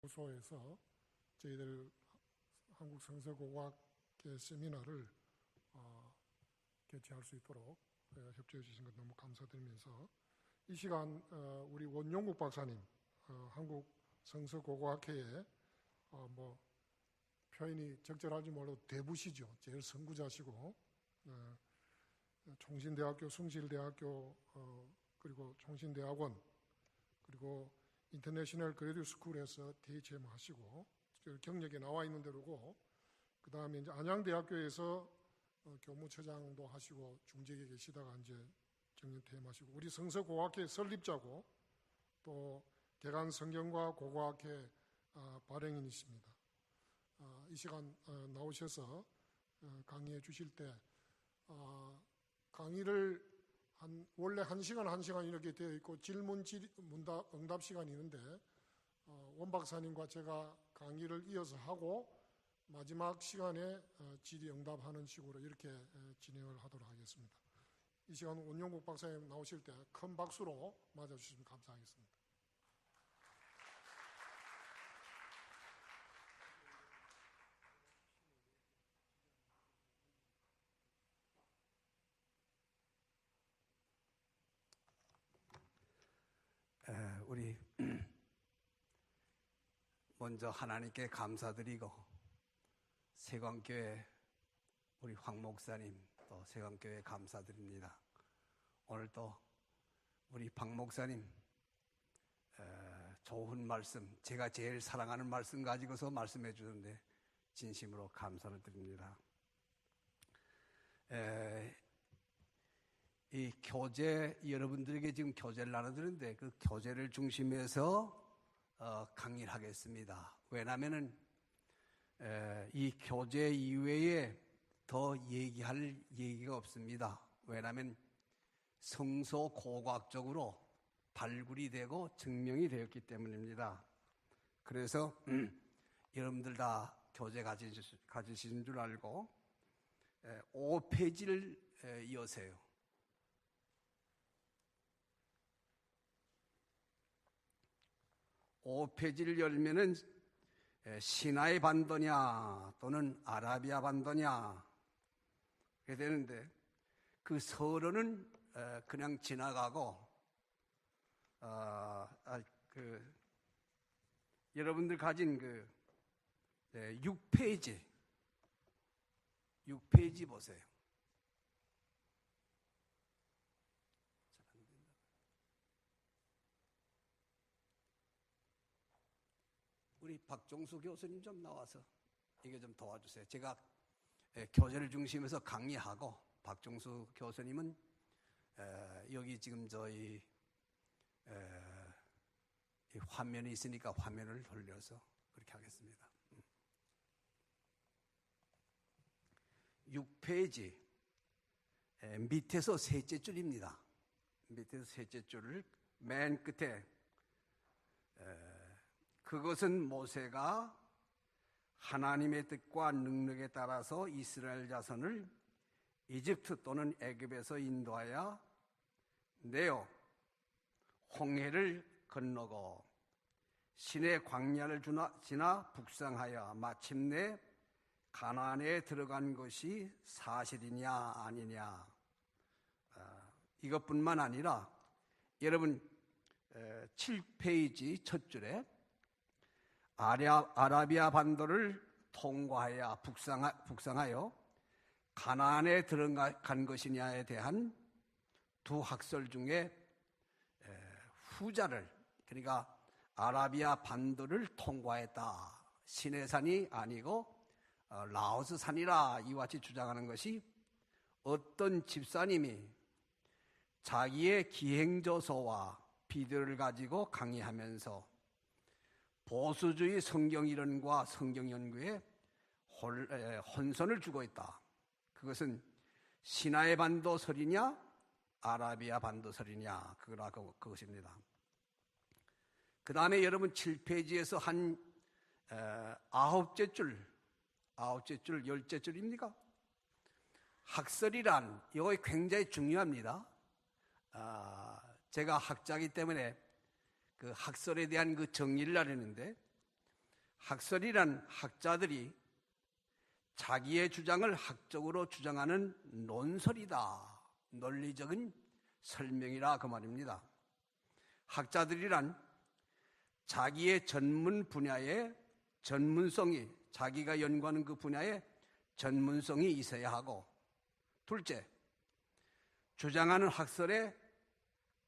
소에서 저희들 한국 성서고고학계 세미나를 개최할 수 있도록 협조해 주신 것 너무 감사드리면서 이 시간 우리 원용국 박사님 한국 성서고고학회에 표현이 적절할지 몰라도 대부시죠. 제일 선구자시고 총신대학교, 숭실대학교 그리고 총신대학원 그리고 인터내셔널 그레듀 스쿨에서 DHM 하시고 경력에 나와 있는 대로고 그 다음에 이제 안양대학교에서 교무처장도 하시고 중직에 계시다가 이제 정년 퇴임하시고 우리 성서고고학회 설립자고 또 대간성경과 고고학회 발행인이십니다. 이 시간 나오셔서 강의해 주실 때 강의를 원래 1시간 이렇게 되어 있고 질문, 응답 시간이 있는데 원 박사님과 제가 강의를 이어서 하고 마지막 시간에 질의응답하는 식으로 이렇게 진행을 하도록 하겠습니다. 이 시간 원용국 박사님 나오실 때 큰 박수로 맞아주시면 감사하겠습니다. 우리 먼저 하나님께 감사드리고 세광교회 우리 황 목사님 또 세광교회 감사드립니다. 오늘 또 우리 박 목사님 좋은 말씀, 제가 제일 사랑하는 말씀 가지고서 말씀해 주는데 진심으로 감사를 드립니다. 이 교재, 여러분들에게 지금 교재를 나눠드리는데 그 교재를 중심해서 강의를 하겠습니다. 왜냐하면은 이 교재 이외에 더 얘기할 얘기가 없습니다. 왜냐하면 성서고고학적으로 발굴이 되고 증명이 되었기 때문입니다. 그래서 여러분들 다 교재 가지신 줄 알고 5페이지를 여세요. 5페이지를 열면은 시나이 반도냐 또는 아라비아 반도냐 그렇게 되는데 그 서론은 그냥 지나가고 여러분들 가진 6페이지 보세요. 우리 박종수 교수님 좀 나와서 이게 좀 도와주세요. 제가 교재를 중심해서 강의하고 박종수 교수님은 여기 지금 저희 화면이 있으니까 화면을 돌려서 그렇게 하겠습니다. 6페이지 밑에서 셋째 줄입니다. 밑에서 셋째 줄을 맨 끝에 그것은 모세가 하나님의 뜻과 능력에 따라서 이스라엘 자손을 이집트 또는 애굽에서 인도하여 내어 홍해를 건너고 신의 광야를 지나 북상하여 마침내 가나안에 들어간 것이 사실이냐 아니냐. 이것뿐만 아니라 여러분 7페이지 첫 줄에 아라비아 반도를 통과하여 북상하여 가나안에 들어간 것이냐에 대한 두 학설 중에 후자를, 그러니까 아라비아 반도를 통과했다, 시내산이 아니고 라오스 산이라 이와 같이 주장하는 것이 어떤 집사님이 자기의 기행저서와 비디오를 가지고 강의하면서 보수주의 성경 이론과 성경 연구에 혼선을 주고 있다. 그것은 시나이 반도설이냐 아라비아 반도설이냐 그것입니다. 그 다음에 여러분 7페이지에서 한 9째 줄, 10째 줄입니까? 학설이란 이거 굉장히 중요합니다. 제가 학자이기 때문에 그 학설에 대한 그 정리를 하려는데 학설이란 학자들이 자기의 주장을 학적으로 주장하는 논설이다. 논리적인 설명이라 그 말입니다. 학자들이란 자기의 전문 분야의 전문성이, 자기가 연구하는 그 분야에 전문성이 있어야 하고, 둘째, 주장하는 학설에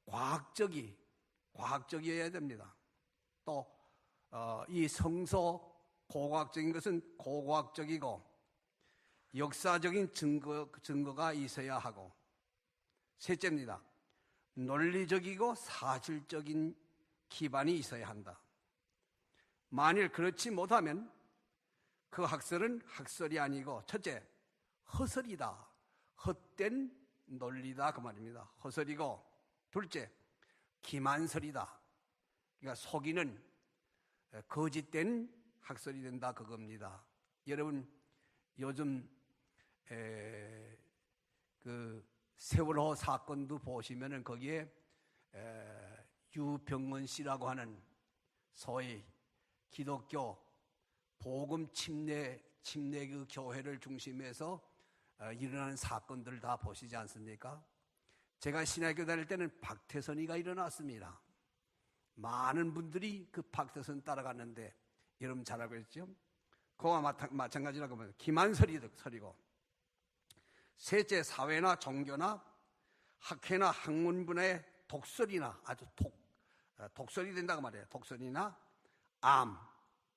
과학적이어야 됩니다. 또 이 성서 고고학적인 것은 고고학적이고 역사적인 증거가 있어야 하고, 셋째입니다. 논리적이고 사실적인 기반이 있어야 한다. 만일 그렇지 못하면 그 학설은 학설이 아니고, 첫째, 허설이다. 헛된 논리다 그 말입니다. 허설이고, 둘째, 기만설이다. 그러니까 속이는 거짓된 학설이 된다 그겁니다. 여러분 요즘 그 세월호 사건도 보시면은 거기에 유병헌 씨라고 하는 소위 기독교 복음 침례 그 교회를 중심해서 일어나는 사건들 다 보시지 않습니까? 제가 신학교 다닐 때는 박태선이가 일어났습니다. 많은 분들이 그 박태선 따라갔는데 여러분 잘 알고 있죠? 그와 마찬가지라고 하면 기만설이고, 셋째, 사회나 종교나 학회나 학문 분야의 독설이나 아주 독설이 된다고 말해요. 독설이나 암,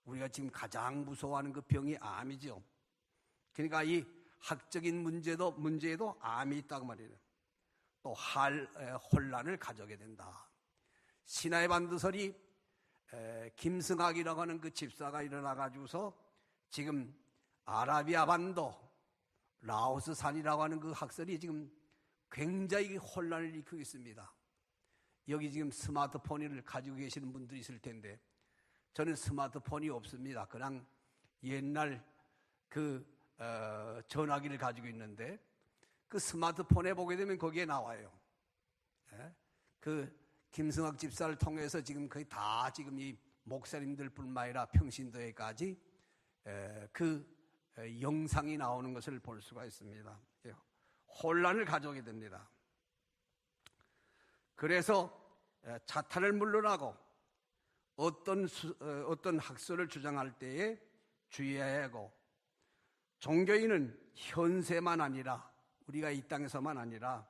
우리가 지금 가장 무서워하는 그 병이 암이죠. 그러니까 이 학적인 문제에도 암이 있다고 말이에요. 또 혼란을 가져오게 된다. 신화의 반도설이 김승학이라고 하는 그 집사가 일어나가지고서 지금 아라비아 반도 라오스 산이라고 하는 그 학설이 지금 굉장히 혼란을 일으키고 있습니다. 여기 지금 스마트폰을 가지고 계시는 분들이 있을 텐데 저는 스마트폰이 없습니다. 그냥 옛날 그 전화기를 가지고 있는데 그 스마트폰에 보게 되면 거기에 나와요. 그 김승학 집사를 통해서 지금 거의 다 지금 이 목사님들뿐만 아니라 평신도에까지 그 영상이 나오는 것을 볼 수가 있습니다. 혼란을 가져오게 됩니다. 그래서 자탄을 물러나고 어떤 학설을 주장할 때에 주의해야 하고, 종교인은 현세만 아니라 우리가 이 땅에서만 아니라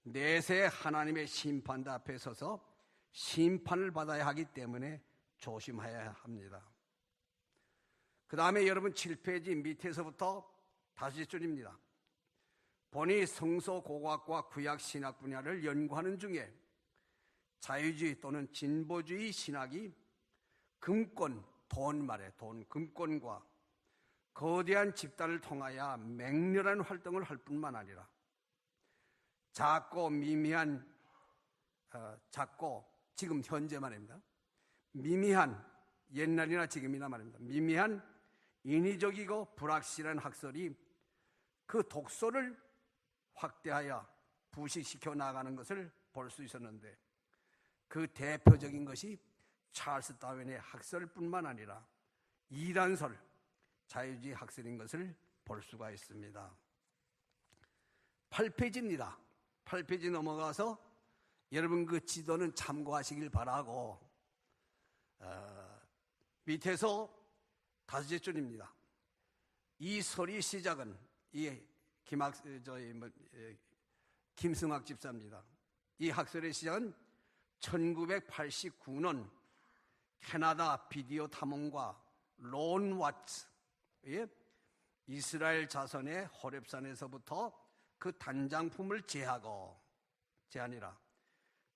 내세 하나님의 심판대 앞에 서서 심판을 받아야 하기 때문에 조심해야 합니다. 그 다음에 여러분 7페이지 밑에서부터 5줄입니다. 본이 성서 고고학과 구약 신학 분야를 연구하는 중에 자유주의 또는 진보주의 신학이 금권과 거대한 집단을 통하여 맹렬한 활동을 할 뿐만 아니라 작고 지금 현재 말입니다. 미미한, 옛날이나 지금이나 말입니다. 미미한 인위적이고 불확실한 학설이 그 독소를 확대하여 부식시켜 나가는 것을 볼 수 있었는데, 그 대표적인 것이 찰스 다윈의 학설뿐만 아니라 이단설, 자유주의 학설인 것을 볼 수가 있습니다. 8페이지입니다. 8페이지 넘어가서 여러분 그 지도는 참고하시길 바라고, 밑에서 5줄입니다. 이 설의 시작은 김승학 집사입니다. 이 학설의 시작은 1989년 캐나다 비디오 탐험가 론 와츠의 이스라엘 자손의 호렙산에서부터 그 단장품을 제하니라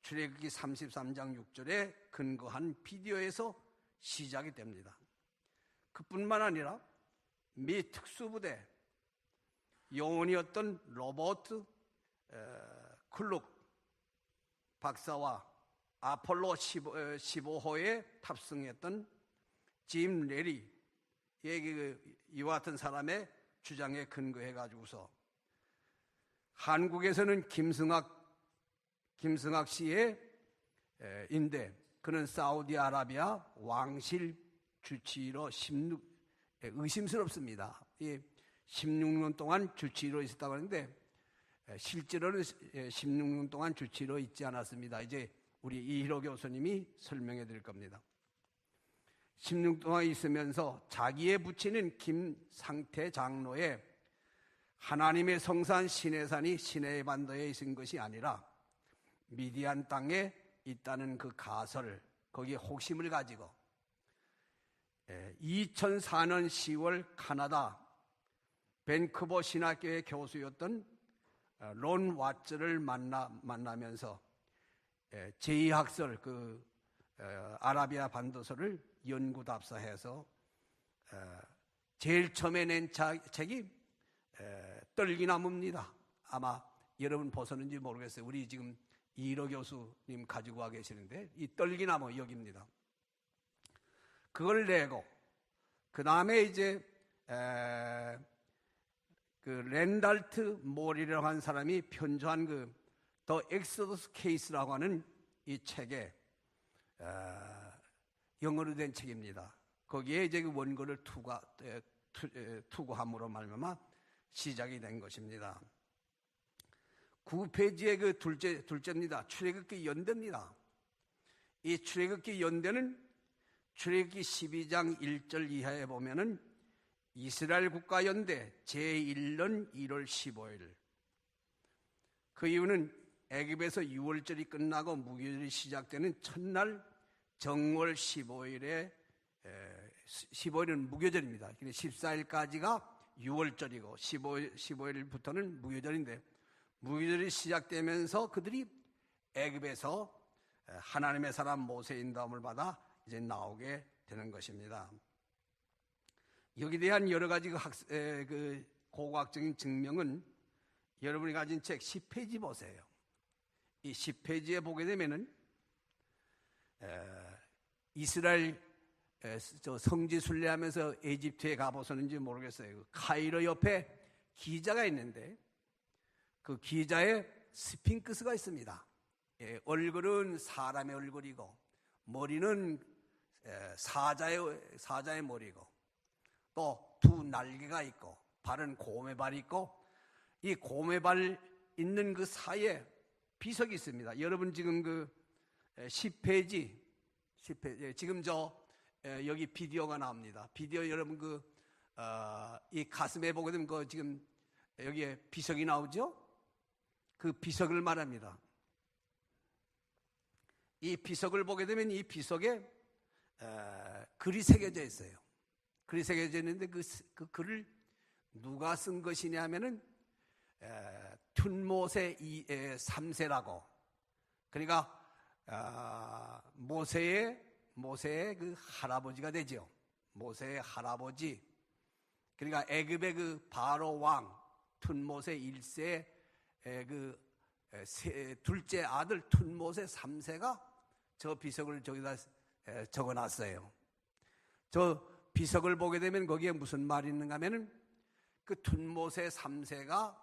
출애굽기 33장 6절에 근거한 비디오에서 시작이 됩니다. 그뿐만 아니라 미 특수부대 요원이었던 로버트 클룩 박사와 아폴로 15호에 탑승했던 짐 레리 이와 같은 사람의 주장에 근거해 가지고서 한국에서는 김승학 씨의 인데 그는 사우디아라비아 왕실 주치의로 의심스럽습니다. 16년 동안 주치의로 있었다고 하는데 실제로는 16년 동안 주치의로 있지 않았습니다. 이제 우리 이희로 교수님이 설명해 드릴 겁니다. 16년 동안 있으면서 자기의 부친인 김상태 장로의 하나님의 성산 시내산이 시내 반도에 있은 것이 아니라 미디안 땅에 있다는 그 가설, 거기에 혹심을 가지고 2004년 10월 카나다 밴쿠버 신학교의 교수였던 론 왓츠를 만나면서 제2학설 아라비아 반도서를 연구답사해서 제일 처음에 낸 책이 떨기나무입니다. 아마 여러분 보셨는지 모르겠어요. 우리 지금 이희로 교수님 가지고 와 계시는데 이 떨기나무 여기입니다. 그걸 내고 그 다음에 이제 그 랜달트 몰이라고 하는 사람이 편주한 더 엑소더스 케이스라고 하는 이 책에 영어로 된 책입니다. 거기에 이제 그 원고를 투고함으로 말미암아 시작이 된 것입니다. 9페이지의 그 둘째입니다. 출애굽기 연대입니다. 이 출애굽기 연대는 출애굽기 12장 1절 이하에 보면은 이스라엘 국가연대 제1년 1월 15일. 그 이유는 애굽에서 6월절이 끝나고 무교절이 시작되는 첫날 정월 15일에 15일은 무교절입니다. 14일까지가 6월절이고 15일부터는 무교절인데 무교절이 시작되면서 그들이 애굽에서 하나님의 사람 모세의 인도함을 받아 이제 나오게 되는 것입니다. 여기에 대한 여러 가지 그 고고학적인 증명은 여러분이 가진 책 10페이지 보세요. 이 10페이지에 보게 되면은 이스라엘 성지 순례하면서 에집트에 가보셨는지 모르겠어요. 카이로 옆에 기자가 있는데 그 기자에 스핑크스가 있습니다. 얼굴은 사람의 얼굴이고 머리는 사자의 머리고 또 두 날개가 있고 발은 곰의발이 있고 이 곰의발 있는 그 사이에 비석이 있습니다. 여러분 지금 그 10페이지 지금 여기 비디오가 나옵니다. 비디오 여러분 이 가슴에 보게 되면 지금 여기에 비석이 나오죠? 그 비석을 말합니다. 이 비석을 보게 되면 이 비석에 글이 새겨져 있어요. 글이 새겨져 있는데 그 글을 누가 쓴 것이냐 하면은 튠모세 3세라고. 그러니까 모세의 그 할아버지가 되죠. 모세의 할아버지. 그러니까 애굽의 그 바로 왕 튠모세 1세의 둘째 아들 튠모세 3세가 저 비석을 저기다 적어놨어요. 저 비석을 보게 되면 거기에 무슨 말이 있는가 하면은 그 튠모세 3세가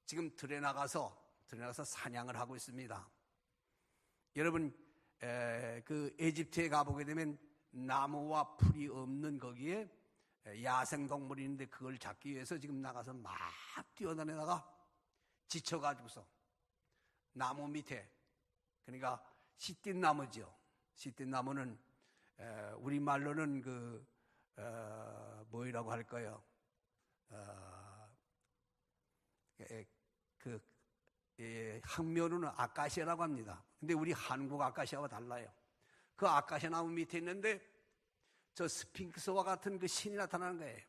지금 들에 나가서 사냥을 하고 있습니다. 여러분 그 에집트에 가보게 되면 나무와 풀이 없는 거기에 야생동물이 있는데 그걸 잡기 위해서 지금 나가서 막 뛰어다니다가 지쳐가지고서 나무 밑에, 그러니까 시띠나무죠. 시띠나무는 우리말로는 뭐라고 할까요? 학명으로는 아카시아라고 합니다. 근데 우리 한국 아카시아와 달라요. 그 아카시아 나무 밑에 있는데 저 스핑크스와 같은 그 신이 나타나는 거예요.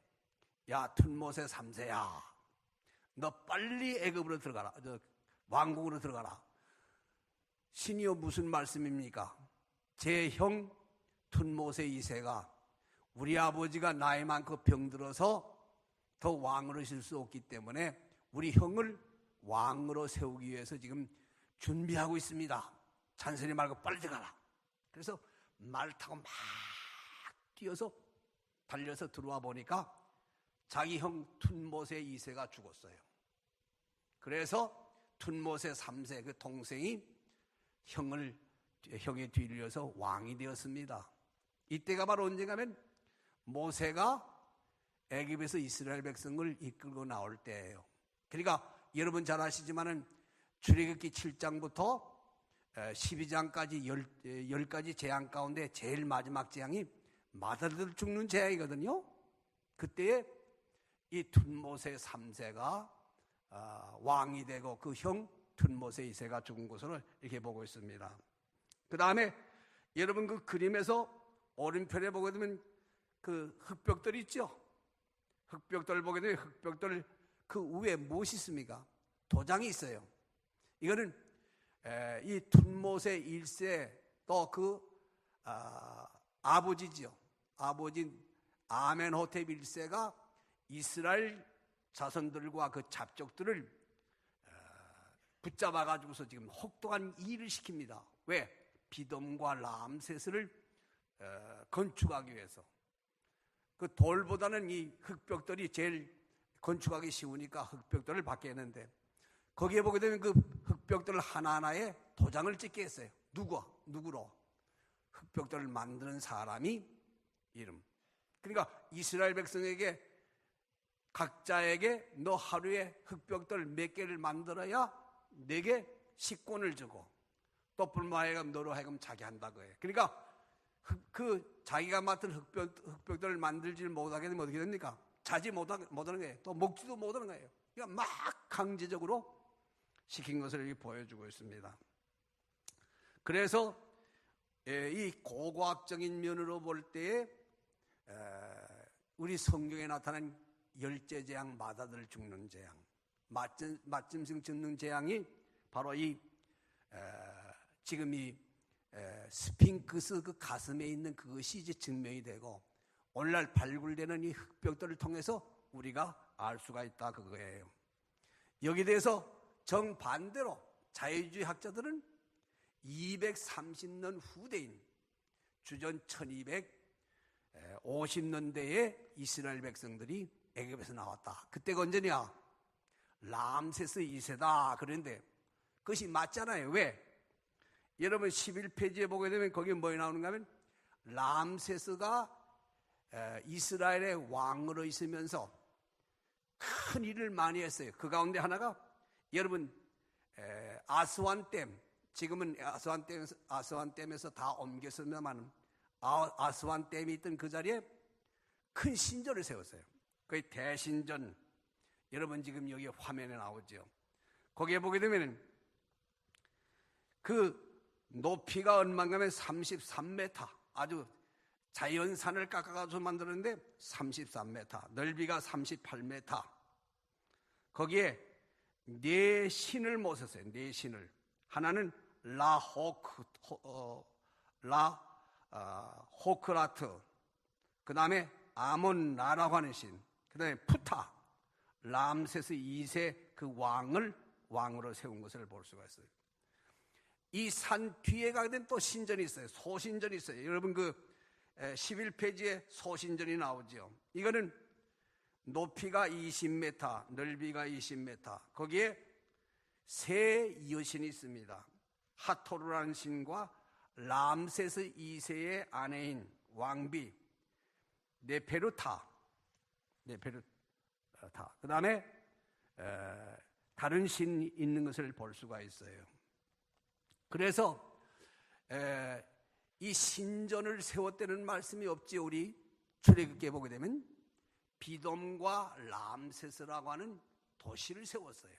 야, 튠모세 3세야, 너 빨리 애굽으로 들어가라. 왕국으로 들어가라. 신이여 무슨 말씀입니까? 제 형 튠모세 2세가 우리 아버지가 나이 많고 병들어서 더 왕으로 실 수 없기 때문에 우리 형을 왕으로 세우기 위해서 지금 준비하고 있습니다. 잔소리 말고 빨리 들어가라. 그래서 말 타고 막 뛰어서 달려서 들어와 보니까 자기 형 튠모세 2세가 죽었어요. 그래서 튠모세 3세 그 동생이 형의 뒤를 이어서 왕이 되었습니다. 이때가 바로 언젠가 하면 모세가 애굽에서 이스라엘 백성을 이끌고 나올 때예요. 그러니까 여러분 잘 아시지만은 출애굽기 7장부터 12장까지 10가지 재앙 가운데 제일 마지막 재앙이 마다들 죽는 재앙이거든요. 그때에 이 툰모세 3세가 왕이 되고 그 형 툰모세 2세가 죽은 것으로 이렇게 보고 있습니다. 그 다음에 여러분 그 그림에서 오른편에 보게 되면 그 흙벽들 있죠. 흙벽들을 보게 되면 흙벽들 그 위에 무엇이 있습니까? 도장이 있어요. 이거는 이 툰모세 1세 또 그 아버지지요. 아버지인 아멘호텝 1세가 이스라엘 자손들과 그 잡족들을 붙잡아 가지고서 지금 혹독한 일을 시킵니다. 왜? 비돔과 람세스를 건축하기 위해서. 그 돌보다는 이 흙벽돌이 제일 건축하기 쉬우니까 흙벽돌을 받게 했는데, 거기에 보게 되면 그 흙벽돌 하나하나에 도장을 찍게 했어요. 누구로? 흙벽돌을 만드는 사람이 이름. 그러니까 이스라엘 백성에게 각자에게 너 하루에 흙벽돌 몇 개를 만들어야 내게 식권을 주고 또 뿐만 아니라 너로 하여금 자기 한다고 해요. 그러니까 그 자기가 맡은 흙벽돌을 만들지 못하게 되면 어떻게 됩니까? 자지 못하는 거예요. 또 먹지도 못하는 거예요. 그러니까 막 강제적으로 시킨 것을 이렇게 보여주고 있습니다. 그래서 이 고고학적인 면으로 볼 때에 우리 성경에 나타난 열째 재앙, 마다들 죽는 재앙, 맞짐승 죽는 재앙이 바로 이 지금 이 스핑크스 그 가슴에 있는 그것이 이제 증명이 되고, 오늘날 발굴되는 이 흙벽돌을 통해서 우리가 알 수가 있다 그거예요. 여기에 대해서 정반대로 자유주의 학자들은 230년 후대인 주전 1250년대에 이스라엘 백성들이 애굽에서 나왔다. 그때가 언제냐? 람세스 2세다. 그런데 그것이 맞잖아요. 왜? 여러분 11페이지에 보게 되면 거기에 뭐에 나오는가 하면 람세스가 이스라엘의 왕으로 있으면서 큰 일을 많이 했어요. 그 가운데 하나가 여러분 아스완댐, 지금은 아스완댐에서 다 옮겼습니다만 아스완댐이 있던 그 자리에 큰 신전을 세웠어요. 거의 대신전. 여러분 지금 여기 화면에 나오죠. 거기에 보게 되면 그 높이가 얼마인가 하면 33m, 아주 자연산을 깎아가지고 만들었는데 33m, 넓이가 38m. 거기에 네 신을 모셨어요. 네 신을. 하나는 호크라트, 그 다음에 아몬라라고 하는 신, 그 다음에 푸타, 람세스 2세 그 왕으로 세운 것을 볼 수가 있어요. 이 산 뒤에 가게 되면 또 신전이 있어요. 소신전이 있어요. 여러분 그 11페이지에 소신전이 나오죠. 이거는 높이가 20m, 넓이가 20m. 거기에 세 여신이 있습니다. 하토르라는 신과 람세스 2세의 아내인 왕비 네페르타. 그 다음에 다른 신이 있는 것을 볼 수가 있어요. 그래서 이 신전을 세웠다는 말씀이 없지. 우리 출애굽기에 보게 되면 비돔과 람세스라고 하는 도시를 세웠어요.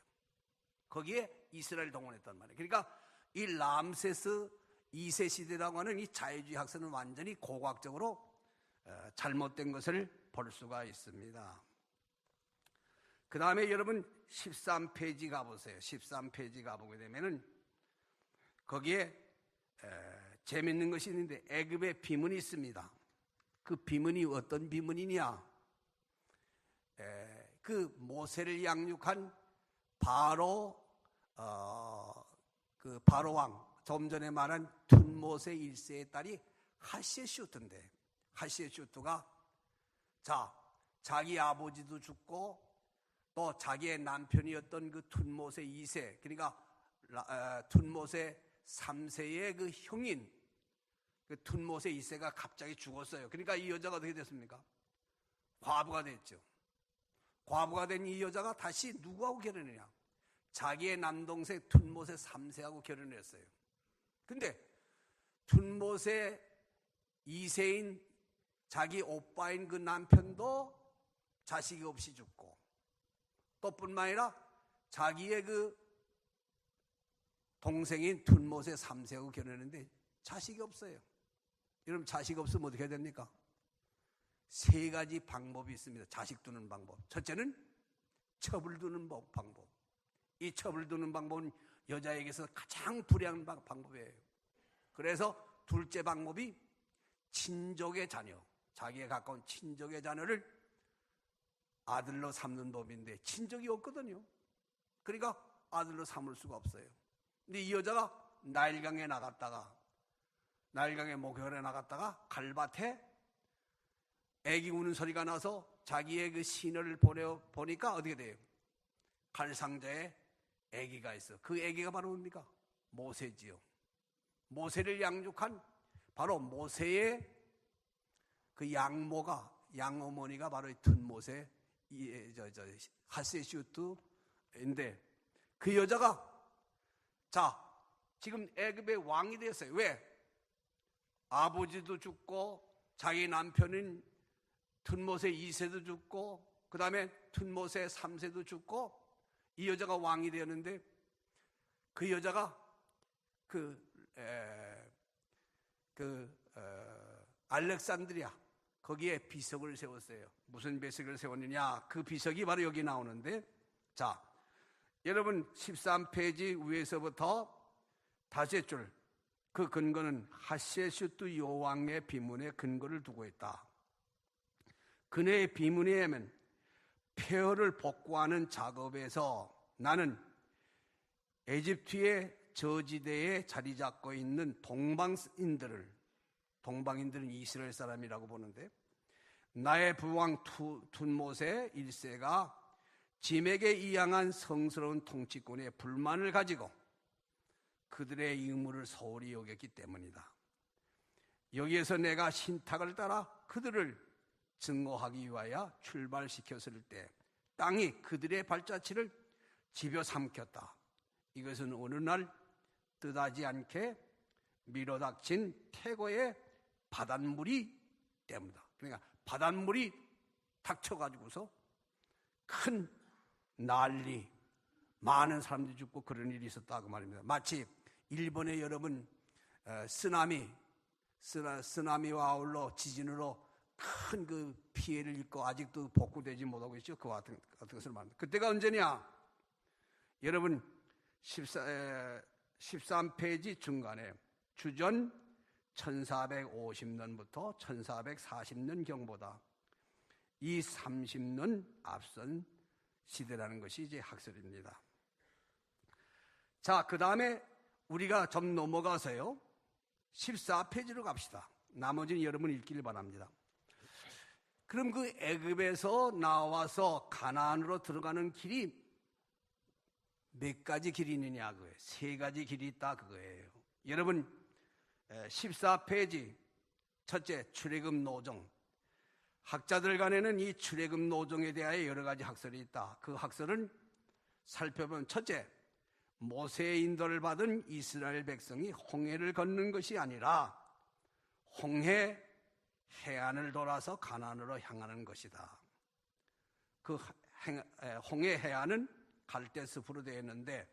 거기에 이스라엘 동원했단 말이에요. 그러니까 이 람세스 2세 시대라고 하는 이 자유주의 학설은 완전히 고고학적으로 잘못된 것을 볼 수가 있습니다. 그 다음에 여러분 13페이지 가보세요. 13페이지 가보게 되면은 거기에 재밌는 것이 있는데 애굽의 비문이 있습니다. 그 비문이 어떤 비문이냐? 그 모세를 양육한 바로 그 바로 왕, 좀 전에 말한 툰모세 1세의 딸이 하셰슈트인데, 하셰슈트가 자기 아버지도 죽고 또 자기의 남편이었던 그 툰모세 2세, 그러니까 툰모세 3세의 그 형인 그 툰모세 2세가 갑자기 죽었어요. 그러니까 이 여자가 어떻게 됐습니까? 과부가 됐죠. 과부가 된 이 여자가 다시 누구하고 결혼했냐? 자기의 남동생 둔못의 3세하고 결혼했어요. 근데 둔못의 2세인 자기 오빠인 그 남편도 자식이 없이 죽고, 또 뿐만 아니라 자기의 그 동생인 둔못의 3세하고 결혼했는데 자식이 없어요. 여러분, 자식 없으면 어떻게 해야 됩니까? 3가지 방법이 있습니다. 자식 두는 방법. 첫째는 첩을 두는 방법. 이 첩을 두는 방법은 여자에게서 가장 불리한 방법이에요. 그래서 둘째 방법이 친족의 자녀, 자기에 가까운 친족의 자녀를 아들로 삼는 법인데, 친족이 없거든요. 그러니까 아들로 삼을 수가 없어요. 근데 이 여자가 나일강에 목욕에 나갔다가 갈밭에 애기 우는 소리가 나서 자기의 그 시녀를 보니까 어떻게 돼요? 갈상자에 애기가 있어. 그 애기가 바로 뭡니까? 모세지요. 모세를 양육한 바로 모세의 그 양어머니가 바로 둔못의 하세슈트인데, 그 여자가 지금 애굽의 왕이 됐어요. 왜? 아버지도 죽고 자기 남편인 둔못의 2세도 죽고, 그 다음에 둔못의 3세도 죽고, 이 여자가 왕이 되었는데, 그 여자가 알렉산드리아 거기에 비석을 세웠어요. 무슨 비석을 세웠느냐? 그 비석이 바로 여기 나오는데, 자, 여러분 13페이지 위에서부터 다시 줄, 그 근거는 하세슈트 여왕의 비문에 근거를 두고 있다. 그녀의 비문에 의하면 폐허를 복구하는 작업에서 나는 에집트의 저지대에 자리 잡고 있는 동방인들은 이스라엘 사람이라고 보는데, 나의 부왕 둔못의 1세가 짐에게 이양한 성스러운 통치권에 불만을 가지고 그들의 의무를 소홀히 여겼기 때문이다. 여기에서 내가 신탁을 따라 그들을 증오하기 위하여 출발시켰을 때 땅이 그들의 발자취를 집어삼켰다. 이것은 어느 날 뜻하지 않게 밀어닥친 태고의 바닷물이 때문이다. 그러니까 바닷물이 닥쳐가지고서 큰 난리, 많은 사람들이 죽고 그런 일이 있었다고 말입니다. 마치 일본의 여러분 쓰나미와 아울러 지진으로 큰 그 피해를 입고 아직도 복구되지 못하고 있죠. 그와 같은 것을 말합니다. 그때가 언제냐? 여러분 13페이지 중간에 주전 1450년부터 1440년 경보다 이 30년 앞선 시대라는 것이 이제 학설입니다. 자, 그 다음에 우리가 좀 넘어가서요 14페이지로 갑시다. 나머지는 여러분 읽기를 바랍니다. 그럼 그 애굽에서 나와서 가나안으로 들어가는 길이 몇 가지 길이 있느냐 그거예요. 3가지 길이 있다 그거예요. 여러분 14페이지 첫째, 출애굽 노정. 학자들 간에는 이 출애굽 노정에 대하여 여러 가지 학설이 있다. 그 학설은 살펴보면, 첫째, 모세의 인도를 받은 이스라엘 백성이 홍해를 건넌 것이 아니라 홍해 해안을 돌아서 가나안으로 향하는 것이다. 그 홍해 해안은 갈대숲으로 되어 있는데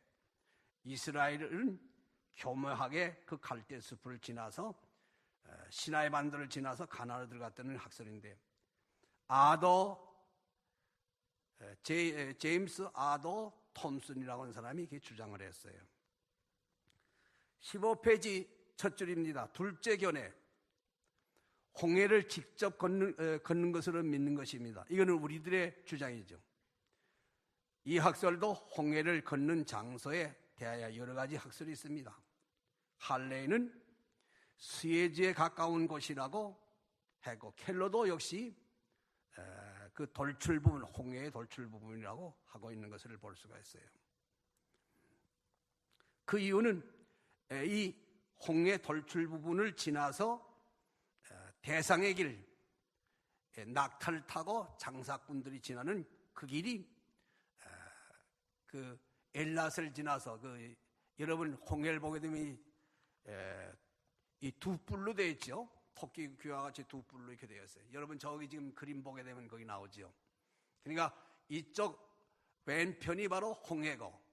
이스라엘은 교묘하게 그 갈대숲을 지나서 시나이 반도를 지나서 가나안으로 들어갔다는 학설인데, 제임스 아도 톰슨이라고 하는 사람이 이렇게 주장을 했어요. 15페이지 첫 줄입니다. 둘째 견해, 홍해를 직접 걷는 것으로 믿는 것입니다. 이거는 우리들의 주장이죠. 이 학설도 홍해를 걷는 장소에 대하여 여러 가지 학설이 있습니다. 할레이는 수에즈에 가까운 곳이라고 했고, 켈로도 역시 그 돌출 부분, 홍해의 돌출 부분이라고 하고 있는 것을 볼 수가 있어요. 그 이유는 이 홍해 돌출 부분을 지나서 대상의 길, 낙타를 타고 장사꾼들이 지나는 그 길이 그 엘랏을 지나서 여러분 홍해를 보게 되면 이 두 뿔로 되어 있죠. 토끼 귀와 같이 두 뿔로 이렇게 되어 있어요. 여러분 저기 지금 그림 보게 되면 거기 나오죠. 그러니까 이쪽 왼편이 바로 홍해고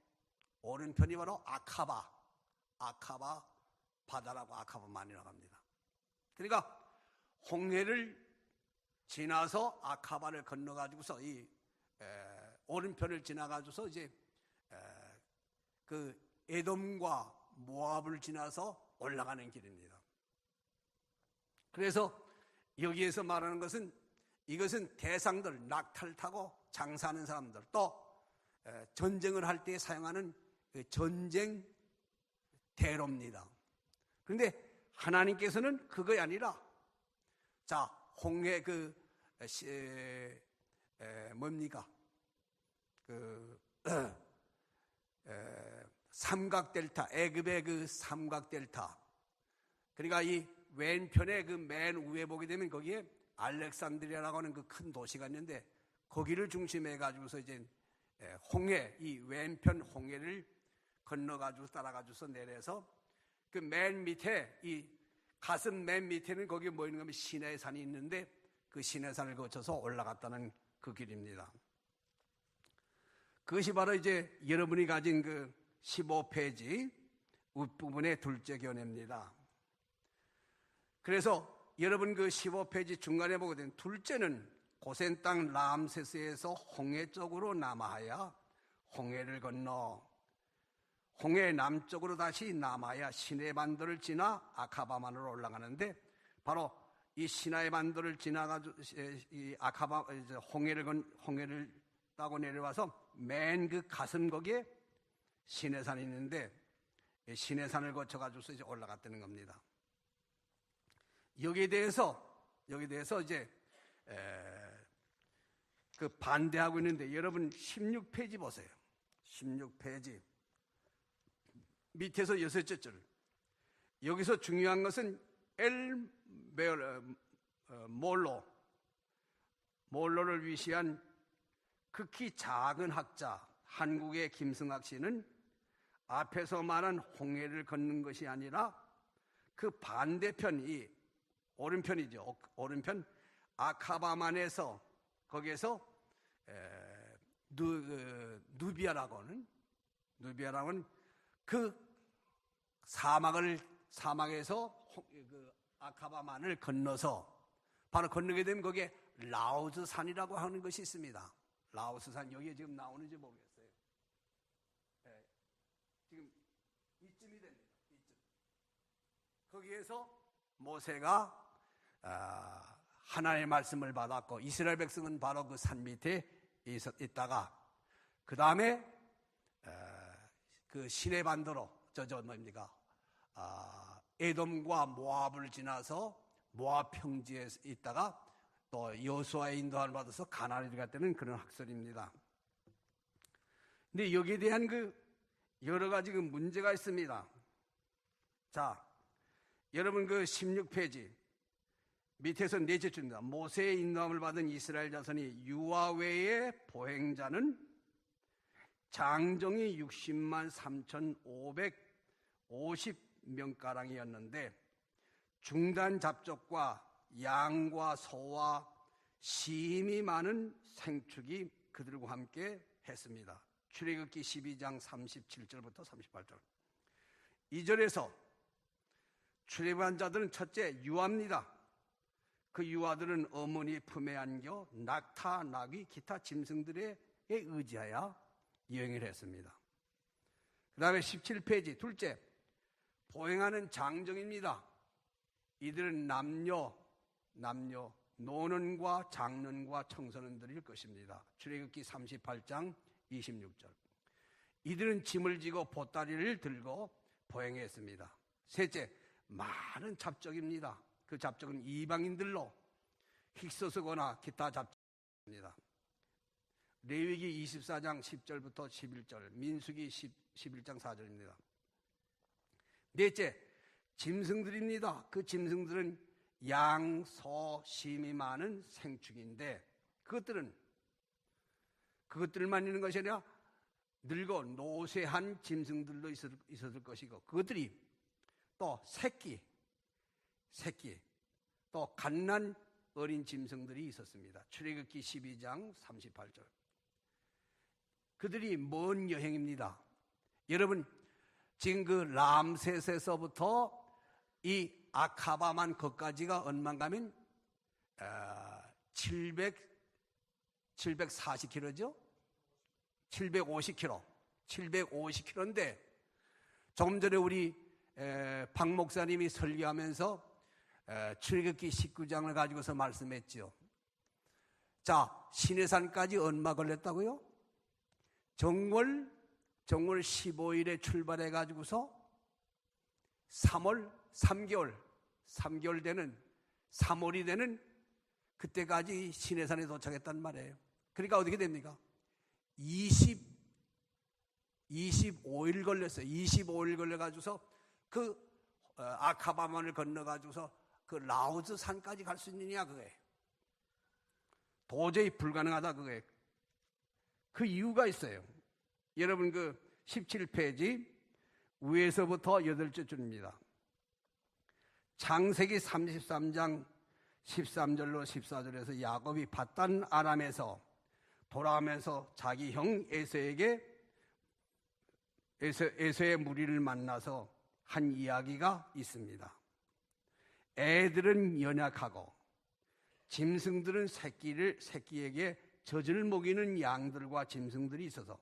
오른편이 바로 아카바 바다라고 아카바만이라고 합니다. 그러니까 홍해를 지나서 아카바를 건너가지고서 이 오른편을 지나가지고서 이제 그 에돔과 모압을 지나서 올라가는 길입니다. 그래서 여기에서 말하는 것은 이것은 대상들, 낙타를 타고 장사하는 사람들, 또 전쟁을 할 때 사용하는 전쟁 대로입니다. 그런데 하나님께서는 그것이 아니라 자 홍해 뭡니까 삼각델타, 애굽의 그 삼각델타. 그러니까 이 왼편에 그 맨 위에 보게 되면 거기에 알렉산드리아라고 하는 그 큰 도시가 있는데 거기를 중심해 가지고서 이제 홍해, 이 왼편 홍해를 건너 가지고 따라 가지고서 내려서 그 맨 밑에 이 가슴 맨 밑에는 거기에 뭐 있는 거면 시내 산이 있는데 그 시내 산을 거쳐서 올라갔다는 그 길입니다. 그것이 바로 이제 여러분이 가진 그 15페이지 윗부분의 둘째 견해입니다. 그래서 여러분 그 15페이지 중간에 보게 되면 둘째는 고센 땅 람세스에서 홍해 쪽으로 남아야 홍해를 건너 홍해 남쪽으로 다시 남아야 시내 반도를 지나 아카바만으로 올라가는데 바로 이 시나이 반도를 지나가지고 이 아카바 홍해를 따고 내려와서 맨 그 가슴 거기에 시내산이 있는데 시내산을 거쳐가지고서 이제 올라갔다는 겁니다. 여기에 대해서 이제 그 반대하고 있는데 여러분 16페이지 보세요. 16페이지 밑에서 여섯째 줄. 여기서 중요한 것은 몰로를 위시한 극히 작은 학자 한국의 김승학 씨는 앞에서 말한 홍해를 걷는 것이 아니라 그 반대편, 이 오른편이죠. 오른편 아카바만에서 거기에서 누비아라고 하는 그 사막에서 그 아카바만을 건너서 바로 건너게 되면 거기에 라오스 산이라고 하는 것이 있습니다. 라오스 산 여기에 지금 나오는지 모르겠어요. 지금 이쯤이 됩니다. 이쯤. 거기에서 모세가 하나님의 말씀을 받았고 이스라엘 백성은 바로 그 산 밑에 있다가 그 다음에 그 시내 반도로 에돔과 모압을 지나서 모압 평지에 있다가 또 여호수아의 인도함을 받아서 가나안에 들어갔다는 그런 학설입니다. 근데 여기에 대한 그 여러 가지 그 문제가 있습니다. 자, 여러분 그 16페이지 밑에서 넷째 줄입니다. 모세의 인도함을 받은 이스라엘 자손이 유아 외의 보행자는 장정이 60만 3,550명가량이었는데 중단 잡족과 양과 소와 심이 많은 생축이 그들과 함께 했습니다. 출애굽기 12장 37절부터 38절. 2절에서 출애굽한 자들은 첫째 유아입니다. 그 유아들은 어머니 품에 안겨 낙타, 나귀, 기타 짐승들에 의지하여 여행을 했습니다. 그 다음에 17페이지 둘째 보행하는 장정입니다. 이들은 남녀 노년과 장년과 청소년들일 것입니다. 출애굽기 38장 26절. 이들은 짐을 지고 보따리를 들고 보행했습니다. 셋째, 많은 잡족입니다. 그 잡족은 이방인들로 힉소서거나 기타 잡족입니다. 레위기 24장 10절부터 11절, 민수기 11장 4절입니다. 넷째, 짐승들입니다. 그 짐승들은 양, 소, 심이 많은 생축인데 그것들만 있는 것이 아니라 늙어 노쇠한 짐승들도 있었을 것이고 그것들이 또 새끼 또 갓난 어린 짐승들이 있었습니다. 출애굽기 12장 38절. 그들이 먼 여행입니다. 여러분 지금 그 람세스에서부터 이 아카바만 거까지가 얼마인가면 740km죠? 750km인데 조금 전에 우리 박 목사님이 설교하면서 출애굽기 19장을 가지고서 말씀했죠. 자, 시내산까지 얼마 걸렸다고요? 정월 15일에 출발해 가지고서 3개월 되는 3월이 되는 그때까지 시내산에 도착했단 말이에요. 그러니까 어떻게 됩니까? 25일 걸렸어요. 25일 걸려가지고서 그 아카바만을 건너가지고서 그 라오즈 산까지 갈 수 있느냐 그거예요. 도저히 불가능하다 그거예요. 그 이유가 있어요. 여러분 그 17페이지 위에서부터 8째 줄입니다. 창세기 33장 13절로 14절에서 야곱이 밧단 아람에서 돌아오면서 자기 형 에서의 무리를 만나서 한 이야기가 있습니다. 애들은 연약하고 짐승들은 새끼에게 젖을 먹이는 양들과 짐승들이 있어서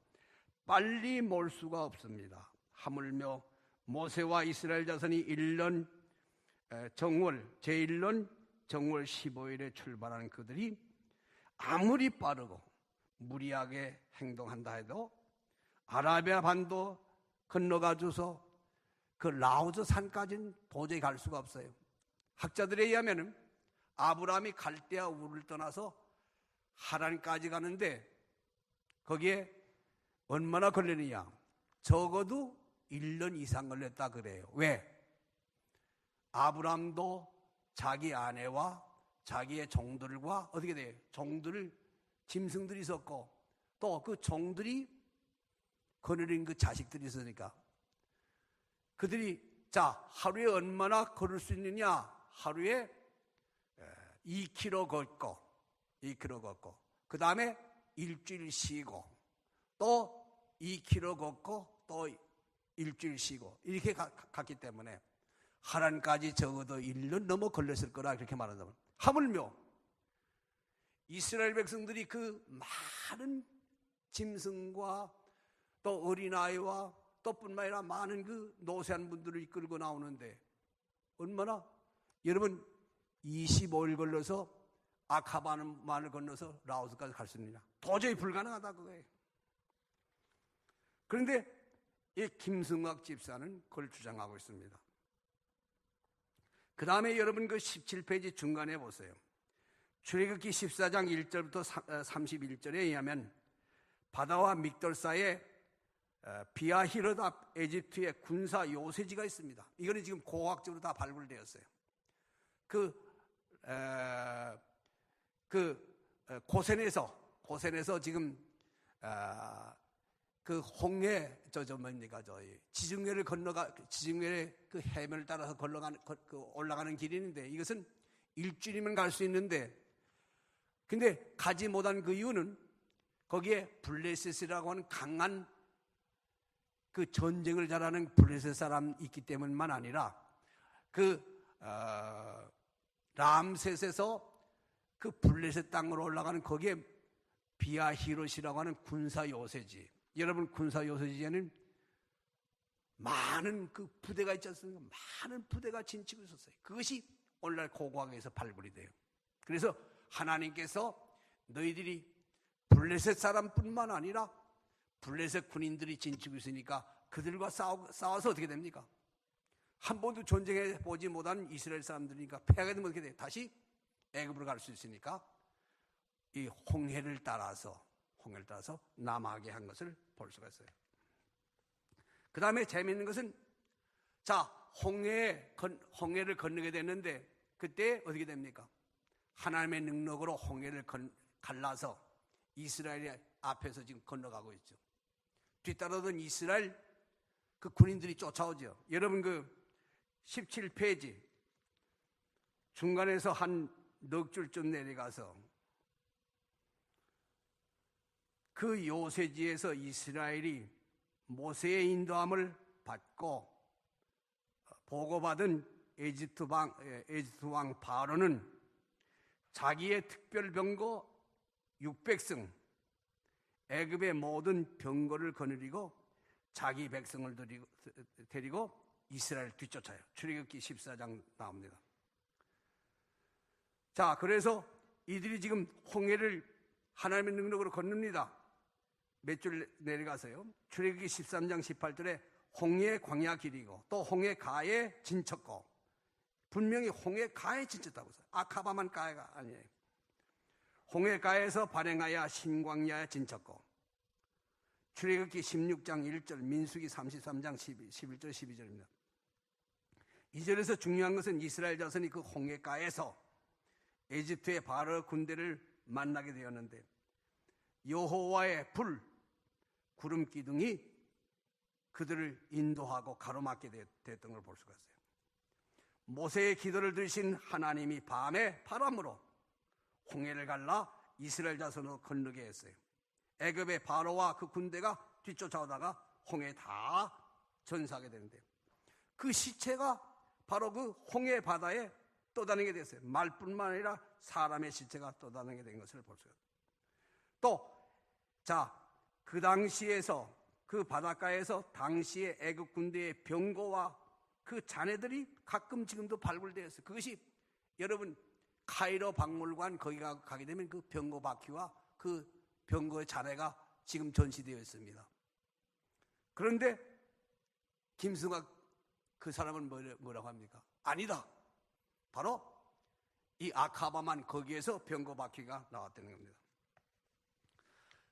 빨리 몰 수가 없습니다. 하물며 모세와 이스라엘 자손이 제1년 정월 15일에 출발한 그들이 아무리 빠르고 무리하게 행동한다 해도 아라비아 반도 건너가줘서 그 라오즈 산까지는 도저히 갈 수가 없어요. 학자들에 의하면 아브라함이 갈대아 우를 떠나서 하란까지 가는데 거기에 얼마나 걸리느냐? 적어도 1년 이상 걸렸다 그래요. 왜? 아브라함도 자기 아내와 자기의 종들과 어떻게 돼요? 짐승들이 있었고 또 그 종들이 거느린 그 자식들이 있으니까 그들이 자 하루에 얼마나 걸을 수 있느냐? 하루에 2km 걷고 그 다음에 일주일 쉬고 또 2km 걷고 또 일주일 쉬고 이렇게 갔기 때문에 하란까지 적어도 1년 넘어 걸렸을 거라 그렇게 말한다면 하물며 이스라엘 백성들이 그 많은 짐승과 또 어린아이와 또 뿐만 아니라 많은 그 노쇠한 분들을 이끌고 나오는데 얼마나 여러분 25일 걸려서 아카바만을 건너서 라오스까지 갈 수 있느냐? 도저히 불가능하다 그거예요. 그런데 이 김승학 집사는 그걸 주장하고 있습니다. 그 다음에 여러분 그 17페이지 중간에 보세요. 출애굽기 14장 1절부터 31절에 의하면 바다와 믹돌 사이에 비아히르다 에집트의 군사 요새지가 있습니다. 이거는 지금 고고학적으로 다 발굴되었어요. 고센에서 지금 그 홍해 지중해를 그 해변을 따라서 올라가는 길이 있는데 이것은 일주일이면 갈 수 있는데 근데 가지 못한 그 이유는 거기에 블레셋이라고 하는 강한 그 전쟁을 잘하는 블레셋 사람이 있기 때문만 아니라 람셋에서 그 블레셋 땅으로 올라가는 거기에 비아히롯이라고 하는 군사 요새지. 여러분 군사 요새지에는 많은 그 부대가 있지 않습니까? 많은 부대가 진치고 있었어요. 그것이 오늘날 고고학에서 발굴이 돼요. 그래서 하나님께서 너희들이 블레셋 사람뿐만 아니라 블레셋 군인들이 진치고 있으니까 그들과 싸워서 어떻게 됩니까? 한 번도 전쟁해 보지 못한 이스라엘 사람들이니까 패하게 되면 어떻게 돼요? 다시 애굽으로 갈 수 있으니까 이 홍해를 따라서 남하게 한 것을 볼 수가 있어요. 그 다음에 재미있는 것은 자 홍해를 건너게 됐는데 그때 어떻게 됩니까? 하나님의 능력으로 홍해를 갈라서 이스라엘 앞에서 지금 건너가고 있죠. 뒤따르던 이스라엘 그 군인들이 쫓아오죠. 여러분 그 17페이지 중간에서 한 넉 줄쯤 내려가서 그 요새지에서 이스라엘이 모세의 인도함을 받고 보고받은 에집트 왕 바로는 자기의 특별병거 600승 애굽의 모든 병거를 거느리고 자기 백성을 데리고 이스라엘 뒤쫓아요. 출애굽기 14장 나옵니다. 자, 그래서 이들이 지금 홍해를 하나님의 능력으로 건넙니다. 몇 줄 내려가서요. 출애굽기 13장 18절에 홍해 광야 길이고 또 홍해 가에 진쳤고, 분명히 홍해 가에 진쳤다고 써요. 아카바만 가해가 아니에요. 홍해 가에서 발행하여 신광야에 진쳤고, 출애굽기 16장 1절, 민수기 33장 11절 12절입니다. 이 절에서 중요한 것은 이스라엘 자손이 그 홍해 가에서 에집트의 바로 군대를 만나게 되었는데 여호와의 불, 구름 기둥이 그들을 인도하고 가로막게 됐던 걸 볼 수가 있어요. 모세의 기도를 들으신 하나님이 밤에 바람으로 홍해를 갈라 이스라엘 자손으로 건너게 했어요. 애굽의 바로와 그 군대가 뒤쫓아오다가 홍해에 다 전사하게 되는데 그 시체가 바로 그 홍해 바다에 떠다니게 됐어요. 말뿐만 아니라 사람의 시체가 떠다니게 된 것을 볼 수가 있어요. 또, 자, 그 당시에서 그 바닷가에서 당시의 애굽 군대의 병거와 그 잔해들이 가끔 지금도 발굴되어 있어요. 그것이 여러분 카이로 박물관 거기 가게 되면 그 병거 바퀴와 그 병거의 잔해가 지금 전시되어 있습니다. 그런데 김승학 그 사람은 뭐라고 합니까? 아니다. 바로 이 아카바만 거기에서 병거 바퀴가 나왔다는 겁니다.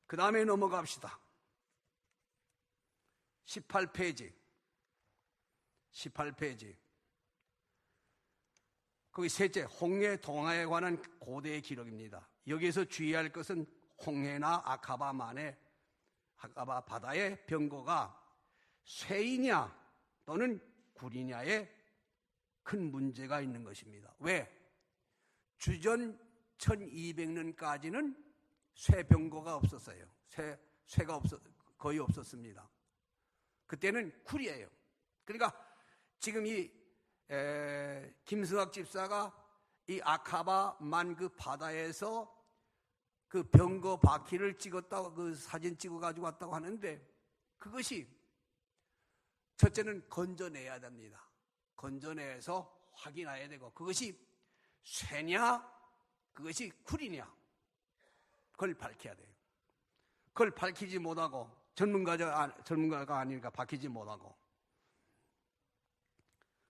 그 다음에 넘어갑시다. 18페이지. 거기 셋째, 홍해 동화에 관한 고대의 기록입니다. 여기에서 주의할 것은 홍해나 아카바 바다의 병거가 쇠이냐 또는 구리냐에 큰 문제가 있는 것입니다. 왜? 주전 1200년까지는 쇠병거가 없었어요. 쇠가 거의 없었습니다. 그때는 굴이에요. 그러니까 지금 이 김승학 집사가 이 아카바만 그 바다에서 그 병거 바퀴를 찍었다고 그 사진 찍어 가지고 왔다고 하는데 그것이 첫째는 건져내야 됩니다. 건져내서 확인해야 되고 그것이 쇠냐 그것이 굴이냐 그걸 밝혀야 돼요. 그걸 밝히지 못하고 전문가가 아니니까 밝히지 못하고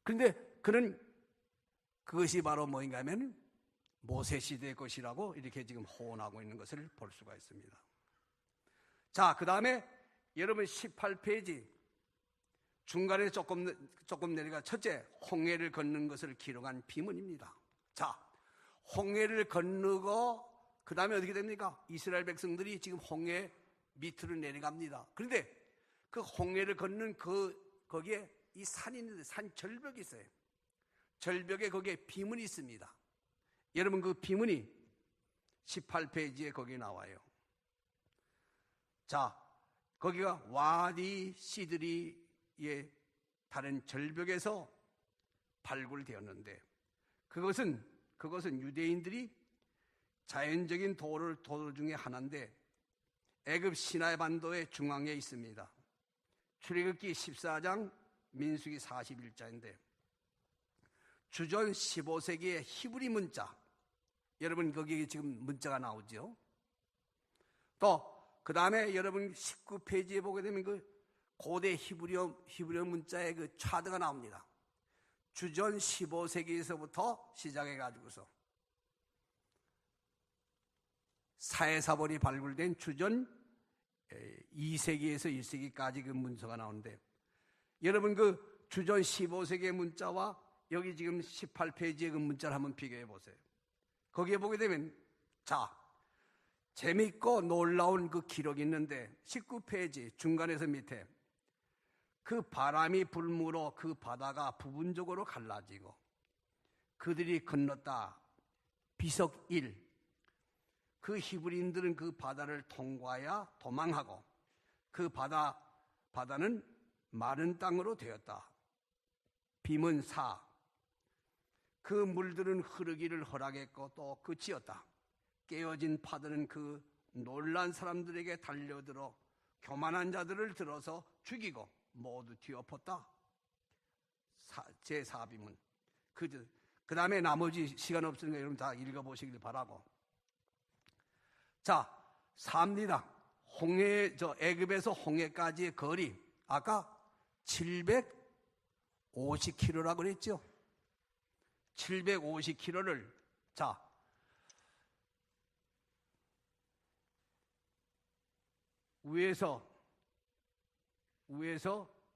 그런데 그는 그것이 바로 뭐인가 하면 모세 시대의 것이라고 이렇게 지금 호언하고 있는 것을 볼 수가 있습니다. 자, 그 다음에 여러분 18페이지 중간에 조금 내려가 첫째, 홍해를 걷는 것을 기록한 비문입니다. 자, 홍해를 건너고 그 다음에 어떻게 됩니까? 이스라엘 백성들이 지금 홍해 밑으로 내려갑니다. 그런데 그 홍해를 걷는 거기에 이 산이 있는데 산 절벽이 있어요. 절벽에 거기에 비문이 있습니다. 여러분 그 비문이 18페이지에 거기에 나와요. 자, 거기가 와디 시드리의 다른 절벽에서 발굴되었는데 그것은 유대인들이 자연적인 도로 중에 하나인데 애굽 시나이 반도의 중앙에 있습니다. 출애굽기 14장 민수기 41자인데 주전 15세기의 히브리 문자 여러분 거기에 지금 문자가 나오죠. 또 그 다음에 여러분 19페이지에 보게 되면 그 고대 히브리어 문자의 그 차드가 나옵니다. 주전 15세기에서부터 시작해 가지고서 사해사본이 발굴된 주전 2세기에서 1세기까지 그 문서가 나오는데 여러분 그 주전 15세기의 문자와 여기 지금 18페이지의 그 문자를 한번 비교해 보세요. 거기에 보게 되면, 자, 재밌고 놀라운 그 기록이 있는데 19페이지 중간에서 밑에 그 바람이 불므로 그 바다가 부분적으로 갈라지고 그들이 건넜다. 비석 1. 그 히브리인들은 그 바다를 통과하여 도망하고 그 바다는 마른 땅으로 되었다. 비문 4. 그 물들은 흐르기를 허락했고 또 그치었다. 깨어진 파도는 그 놀란 사람들에게 달려들어 교만한 자들을 들어서 죽이고 모두 뒤엎었다. 제4비문. 그 다음에 나머지 시간 없으니까 여러분 다 읽어보시길 바라고. 자, 4입니다. 애굽에서 홍해까지의 거리. 아까 750km라고 그랬죠? 750km를, 자, 위에서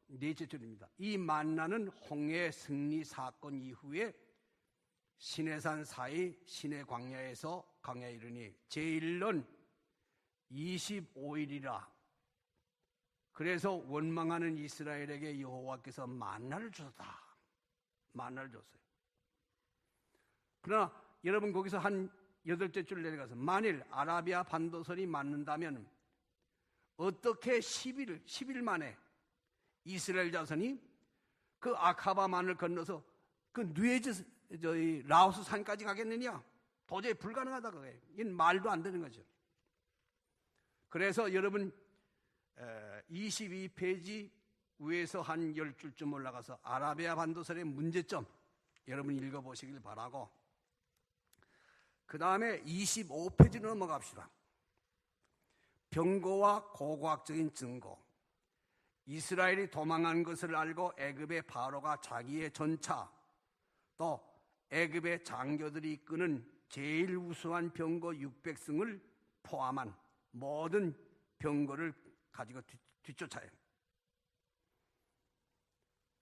넷째 줄입니다. 이 만나는 홍해 승리 사건 이후에 시내산 사이 시내 광야에서 광야에 이르니 제1년 25일이라. 그래서 원망하는 이스라엘에게 여호와께서 만나를 주셨다. 만나를 줬어요. 그러나 여러분 거기서 한 8째 줄 내려가서 만일 아라비아 반도선이 맞는다면 어떻게 10일 만에 이스라엘 자손이 그 아카바만을 건너서 그 라오스 산까지 가겠느냐? 도저히 불가능하다 그거예요. 이건 말도 안 되는 거죠. 그래서 여러분 22페이지 위에서 한 10줄쯤 올라가서 아라비아 반도선의 문제점 여러분 읽어보시길 바라고, 그 다음에 25페이지로 넘어갑시다. 병거와 고고학적인 증거. 이스라엘이 도망한 것을 알고 애굽의 바로가 자기의 전차 또 애굽의 장교들이 이끄는 제일 우수한 병거 600승을 포함한 모든 병거를 가지고 뒤쫓아요.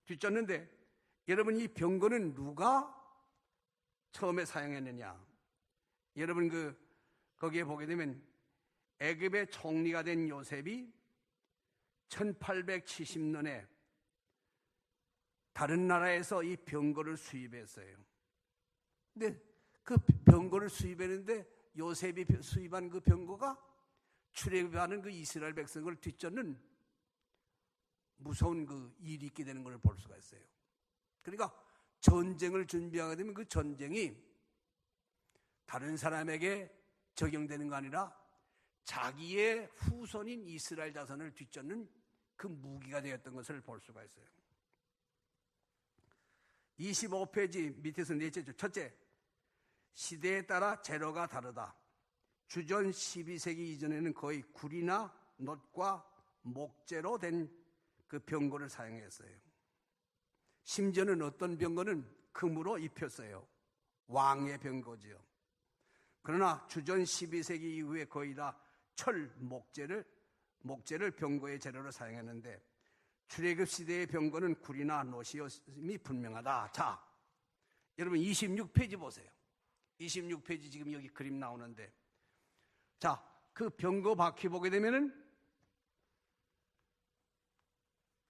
뒤쫓는데 여러분 이 병거는 누가 처음에 사용했느냐? 여러분 거기에 보게 되면 애굽의 총리가 된 요셉이 1870년에 다른 나라에서 이 병거를 수입했어요. 근데 그 병거를 수입했는데 요셉이 수입한 그 병거가 출애굽하는 그 이스라엘 백성을 뒤쫓는 무서운 그 일이 있게 되는 걸 볼 수가 있어요. 그러니까 전쟁을 준비하게 되면 그 전쟁이 다른 사람에게 적용되는 거 아니라 자기의 후손인 이스라엘 자손을 뒤쫓는 그 무기가 되었던 것을 볼 수가 있어요. 25페이지 밑에서 넷째 줄. 첫째, 시대에 따라 재료가 다르다. 주전 12세기 이전에는 거의 굴이나 놋과 목재로 된 그 병거를 사용했어요. 심지어는 어떤 병거는 금으로 입혔어요. 왕의 병거지요. 그러나 주전 12세기 이후에 거의 다 철, 목재를 병거의 재료로 사용했는데 출애굽 시대의 병거는 굴이나 놋이었음이 분명하다. 자, 여러분 26페이지 보세요. 26페이지 지금 여기 그림 나오는데, 자, 그 병거 바퀴 보게 되면은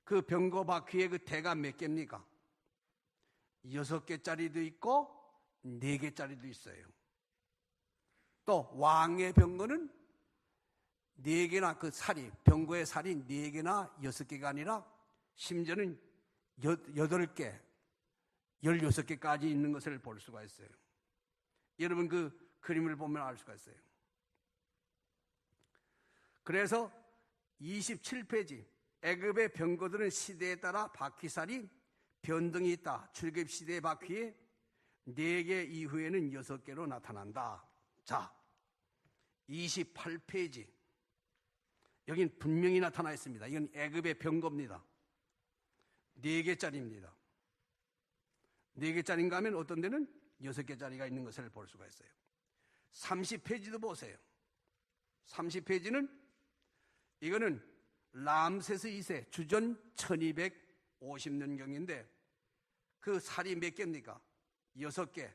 그 병거 바퀴에 그 대가 몇 개입니까? 6개짜리도 있고 4개짜리도 있어요. 또 왕의 병거는 4개나 그 병거의 살이 4개나 6개가 아니라 심지어는 8개, 16개까지 있는 것을 볼 수가 있어요. 여러분 그 그림을 보면 알 수가 있어요. 그래서 27페이지 애굽의 병거들은 시대에 따라 바퀴살이 변동이 있다. 출애굽 시대의 바퀴에 4개 이후에는 6개로 나타난다. 자, 28페이지 여긴 분명히 나타나 있습니다. 이건 애굽의 병거입니다. 4개짜리입니다. 4개짜리인가 하면 어떤 데는 6개짜리가 있는 것을 볼 수가 있어요. 30페이지도 보세요. 30페이지는 이거는 람세스 2세 주전 1250년경인데 그 살이 몇 개입니까? 6개.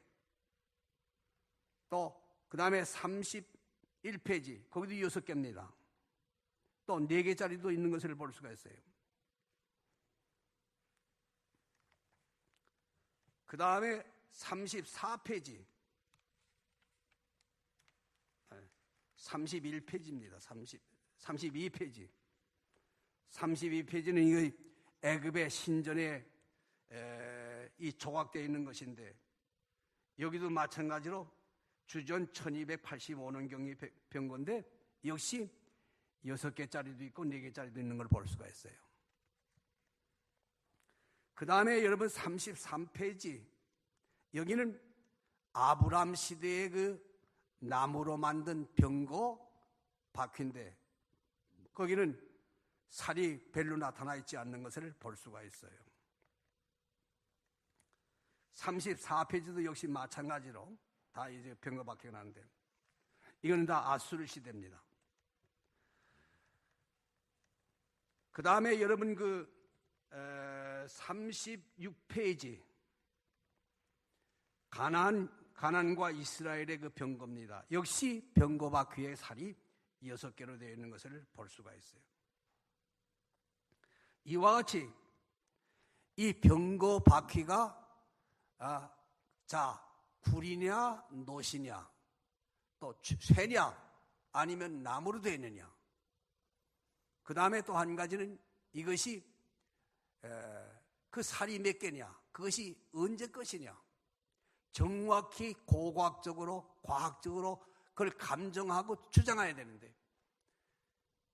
또 그 다음에 31페이지 거기도 6개입니다. 또 4개짜리도 있는 것을 볼 수가 있어요. 그 다음에 34페이지 31페이지입니다. 32페이지 32페이지는 이거 애굽의 신전에 이 조각되어 있는 것인데 여기도 마찬가지로 주전 1285년경이 본 건데 역시 6개짜리도 있고 4개짜리도 있는 걸 볼 수가 있어요. 그 다음에 여러분 33페이지 여기는 아브람 시대의 그 나무로 만든 병거 바퀴인데 거기는 살이 별로 나타나 있지 않는 것을 볼 수가 있어요. 34페이지도 역시 마찬가지로 다 이제 병거 바퀴가 나는데 이거는 다 아수르 시대입니다. 그 다음에 여러분 그 36페이지 가나안과 이스라엘의 그 병거입니다. 역시 병거 바퀴의 살이 6개로 되어 있는 것을 볼 수가 있어요. 이와 같이 이 병거 바퀴가 굴이냐 노시냐 또 쇠냐 아니면 나무로 되어 있느냐. 그 다음에 또 한 가지는 이것이 그 살이 몇 개냐 그것이 언제 것이냐 정확히 고고학적으로 과학적으로 그걸 감정하고 주장해야 되는데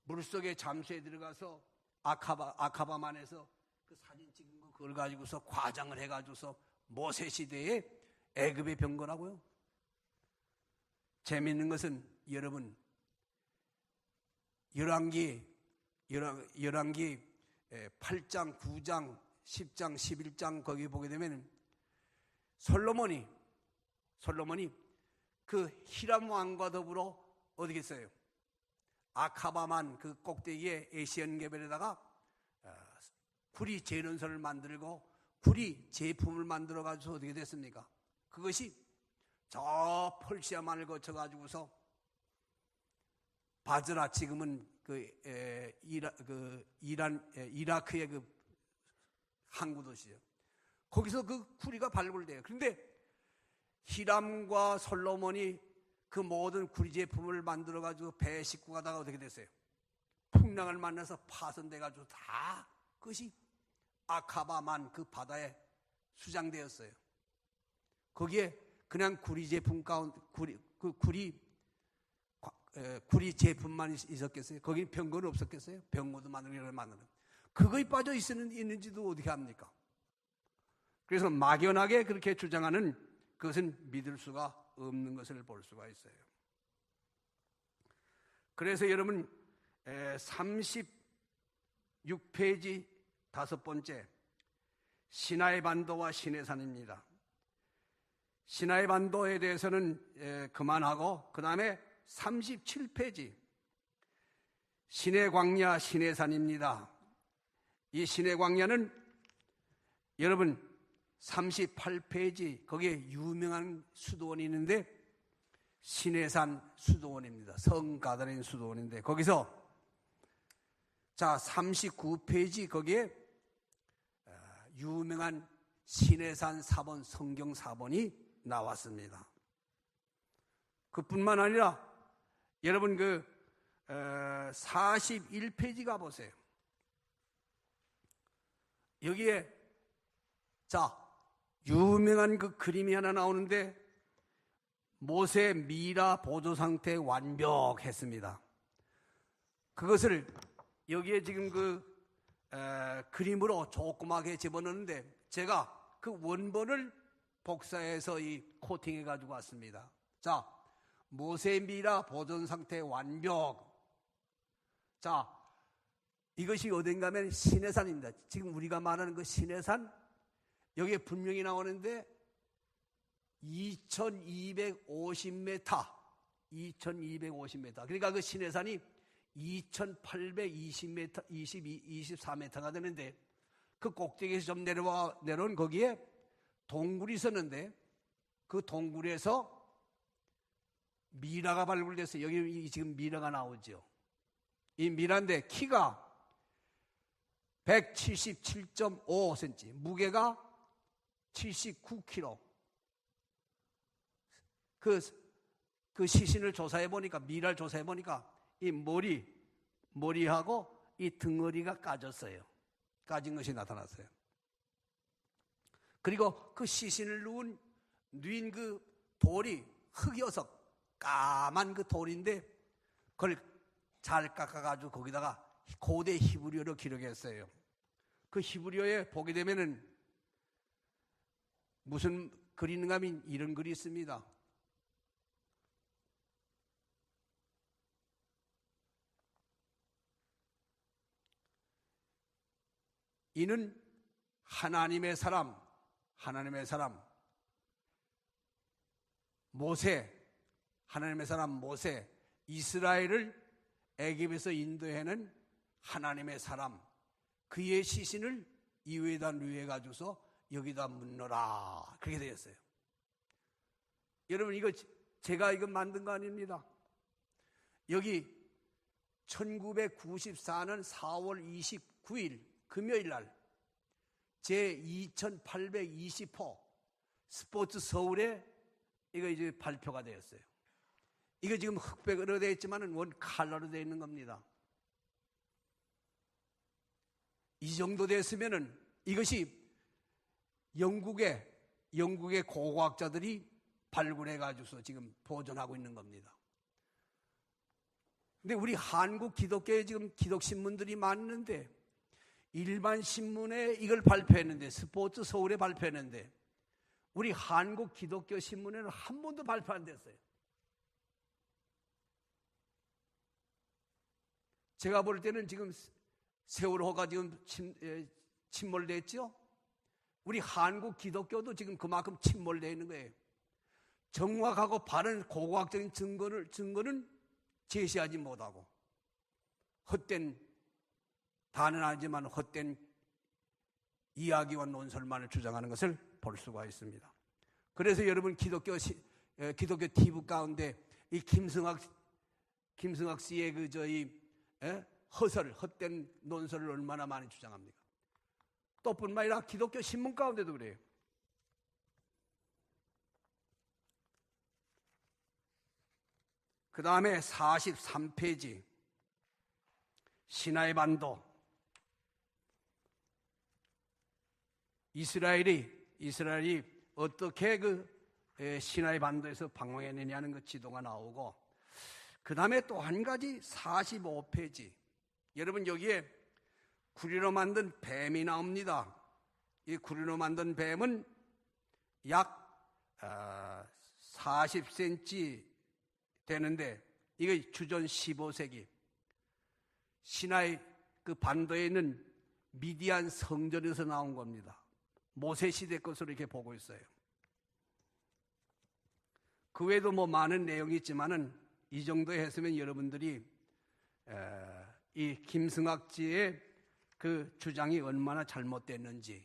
물속에 잠수에 들어가서 아카바만에서 그 사진 찍은 거 그걸 가지고서 과장을 해가지고서 모세 시대의 애굽의 병거라고요. 재미있는 것은 여러분 열왕기 8장, 9장, 10장, 11장 거기 보게 되면 솔로몬이 그 히람 왕과 더불어 어디 있어요? 아카바만 그 꼭대기에 에시안 개별에다가 구리 재련소를 만들고 구리 제품을 만들어 가지고 어떻게 됐습니까? 그것이 저 퍼시아만을 거쳐 가지고서 바즈라 지금은 이라크의 그 항구 도시죠. 거기서 그 구리가 발굴돼요. 그런데 히람과 솔로몬이 그 모든 구리 제품을 만들어 가지고 배에 싣고 가다가 어떻게 됐어요? 풍랑을 만나서 파손돼 가지고 다 그것이 아카바만 그 바다에 수장되었어요. 거기에 그냥 구리 제품 가운데 구리 제품만 있었겠어요? 거기 병거는 없었겠어요? 병거도 만드는 그거에 빠져 있는지도 어떻게 합니까? 그래서 막연하게 그렇게 주장하는 그것은 믿을 수가 없는 것을 볼 수가 있어요. 그래서 여러분 36페이지 5번째 시나이 반도와 시내산입니다. 시나이 반도에 대해서는 그만하고 그 다음에 37페이지 시내 광야 시내산입니다. 이 시내 광야는 여러분 38페이지 거기에 유명한 수도원이 있는데 시내산 수도원입니다. 성가다린 수도원인데 거기서 39페이지 거기에 유명한 시내산 사본 성경 사본이 나왔습니다. 그뿐만 아니라 여러분 그 41페이지 가보세요. 여기에 유명한 그 그림이 하나 나오는데 모세 미라 보조 상태 완벽했습니다. 그것을 여기에 지금 그림으로 조그맣게 집어넣는데 제가 그 원본을 복사해서 이 코팅해 가지고 왔습니다. 모세 미라 보존 상태 완벽. 이것이 어딘가 하면 시내산입니다. 지금 우리가 말하는 그 시내산 여기에 분명히 나오는데 2250m. 그러니까 그 시내산이 2820m, 24m가 되는데 그 꼭대기에서 좀 내려온 거기에 동굴이 있었는데 그 동굴에서 미라가 발굴돼서 여기 지금 미라가 나오죠. 이 미라인데 키가 177.5cm, 무게가 79kg. 그 시신을 조사해 보니까, 미라를 조사해 보니까 이 머리하고 이 등허리가 까졌어요. 까진 것이 나타났어요. 그리고 그 시신을 누인 그 돌이 흙이어서 까만 그 돌인데 그걸 잘 깎아가지고 거기다가 고대 히브리어로 기록했어요. 그 히브리어에 보게 되면은 무슨 글이 있는가 하면 이런 글이 있습니다. 이는 하나님의 사람 모세, 하나님의 사람 모세, 이스라엘을 애굽에서 인도해낸 하나님의 사람, 그의 시신을 이 위에다 누에 가지고서 여기다 묻노라, 그렇게 되었어요. 여러분, 이거 제가 이거 만든 거 아닙니다. 여기 1994년 4월 29일 금요일 날 제 2820호 스포츠 서울에 이거 이제 발표가 되었어요. 이거 지금 흑백으로 되어 있지만은 원 칼라로 되어 있는 겁니다. 이 정도 됐으면은 이것이 영국의 고고학자들이 발굴해 가지고서 지금 보존하고 있는 겁니다. 근데 우리 한국 기독교에 지금 기독신문들이 많은데 일반 신문에 이걸 발표했는데, 스포츠 서울에 발표했는데 우리 한국 기독교 신문에는 한 번도 발표 안 됐어요. 제가 볼 때는 지금 세월호가 지금 침몰됐죠? 우리 한국 기독교도 지금 그만큼 침몰되어 있는 거예요. 정확하고 바른 고고학적인 증거는 제시하지 못하고 헛된, 단언하지만 헛된 이야기와 논설만을 주장하는 것을 볼 수가 있습니다. 그래서 여러분 기독교 TV 가운데 이 김승학 씨의 헛된 논설을 얼마나 많이 주장합니까? 또 뿐만 아니라 기독교 신문 가운데도 그래요. 그 다음에 43페이지 시나이 반도, 이스라엘이 어떻게 시나이 반도에서 방황해내냐는 그 지도가 나오고, 그 다음에 또 한 가지 45페이지 여러분 여기에 구리로 만든 뱀이 나옵니다. 이 구리로 만든 뱀은 약 40cm 되는데 이게 주전 15세기 시나이 그 반도에 있는 미디안 성전에서 나온 겁니다. 모세 시대 것으로 이렇게 보고 있어요. 그 외에도 뭐 많은 내용이 있지만은 이 정도 했으면 여러분들이 이 김승학지의 그 주장이 얼마나 잘못됐는지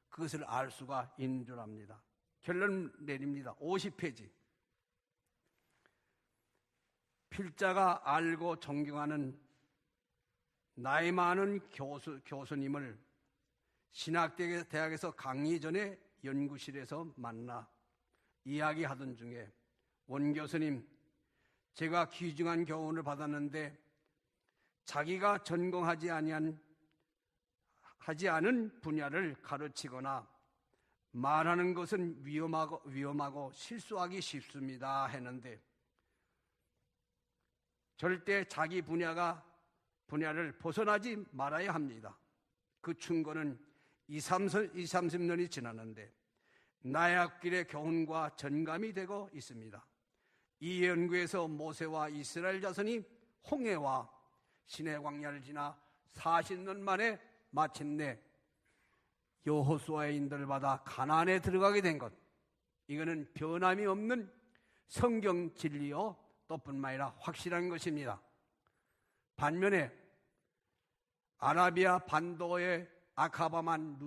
그것을 알 수가 있는 줄 압니다. 결론 내립니다. 50페이지. 필자가 알고 존경하는 나이 많은 교수님을 신학대학에서 강의 전에 연구실에서 만나 이야기하던 중에 원 교수님, 제가 귀중한 교훈을 받았는데 자기가 전공하지 않은 분야를 가르치거나 말하는 것은 위험하고 실수하기 쉽습니다 했는데 절대 자기 분야를 벗어나지 말아야 합니다. 그 충고는 30년이 지났는데 나의 앞길의 교훈과 전감이 되고 있습니다. 이 연구에서 모세와 이스라엘 자손이 홍해와 시내 광야를 지나 40년 만에 마침내 여호수아의 인도를 받아 가나안에 들어가게 된 것, 이거는 변함이 없는 성경 진리요 또 뿐만 아니라 확실한 것입니다. 반면에 아라비아 반도의 아카바만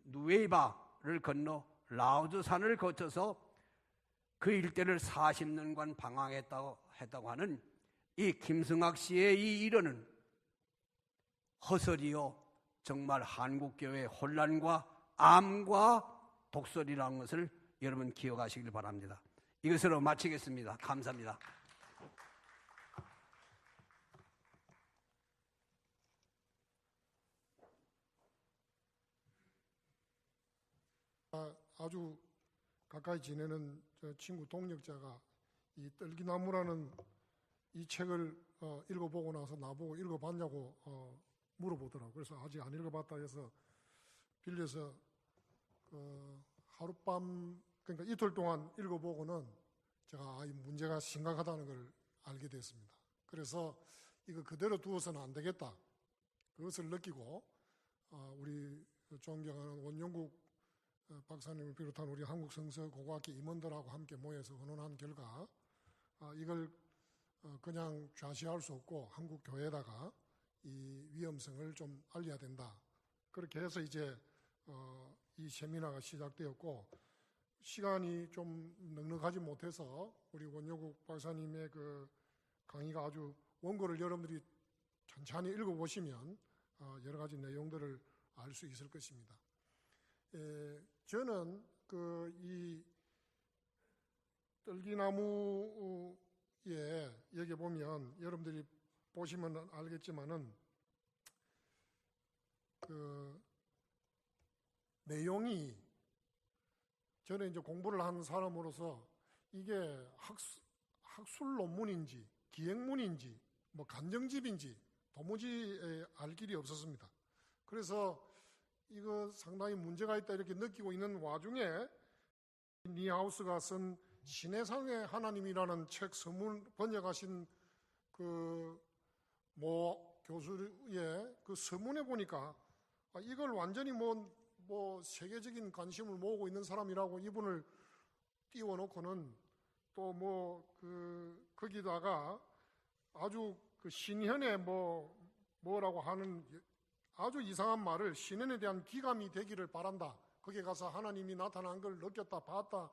누웨이바 강을 건너 라오즈 산을 거쳐서 그 일대를 40년간 방황했다고 하는 이 김승학 씨의 이 일언은 허설이요 정말 한국교회의 혼란과 암과 독설이라는 것을 여러분 기억하시길 바랍니다. 이것으로 마치겠습니다. 감사합니다. 아주 가까이 지내는 저 친구 동력자가 이 떨기나무라는 이 책을 읽어보고 나서 나보고 읽어봤냐고 물어보더라고요. 그래서 아직 안 읽어봤다 해서 빌려서 하룻밤 그러니까 이틀 동안 읽어보고는 제가 이 문제가 심각하다는 걸 알게 됐습니다. 그래서 이거 그대로 두어서는 안 되겠다. 그것을 느끼고 우리 존경하는 원영국 박사님을 비롯한 우리 한국성서고고학회 임원들하고 함께 모여서 의논한 결과 이걸 그냥 좌시할 수 없고 한국 교회에다가 이 위험성을 좀 알려야 된다. 그렇게 해서 이제 이 세미나가 시작되었고 시간이 좀 넉넉하지 못해서 우리 원효국 박사님의 그 강의가 아주 원고를 여러분들이 천천히 읽어보시면 여러 가지 내용들을 알 수 있을 것입니다. 저는 이 떨기나무에 여기 보면 여러분들이 보시면 알겠지만은 그 내용이 저는 이제 공부를 한 사람으로서 이게 학술 논문인지 기행문인지 뭐 간정집인지 도무지 알 길이 없었습니다. 그래서 이거 상당히 문제가 있다 이렇게 느끼고 있는 와중에 니하우스가 쓴 신해상의 하나님이라는 책 서문 번역하신 그 모 교수의 그 서문에 보니까 이걸 완전히 뭐 세계적인 관심을 모으고 있는 사람이라고 이분을 띄워놓고는 또 거기다가 아주 그 신현의 뭐라고 하는 아주 이상한 말을 신현에 대한 기감이 되기를 바란다. 거기에 가서 하나님이 나타난 걸 느꼈다, 봤다.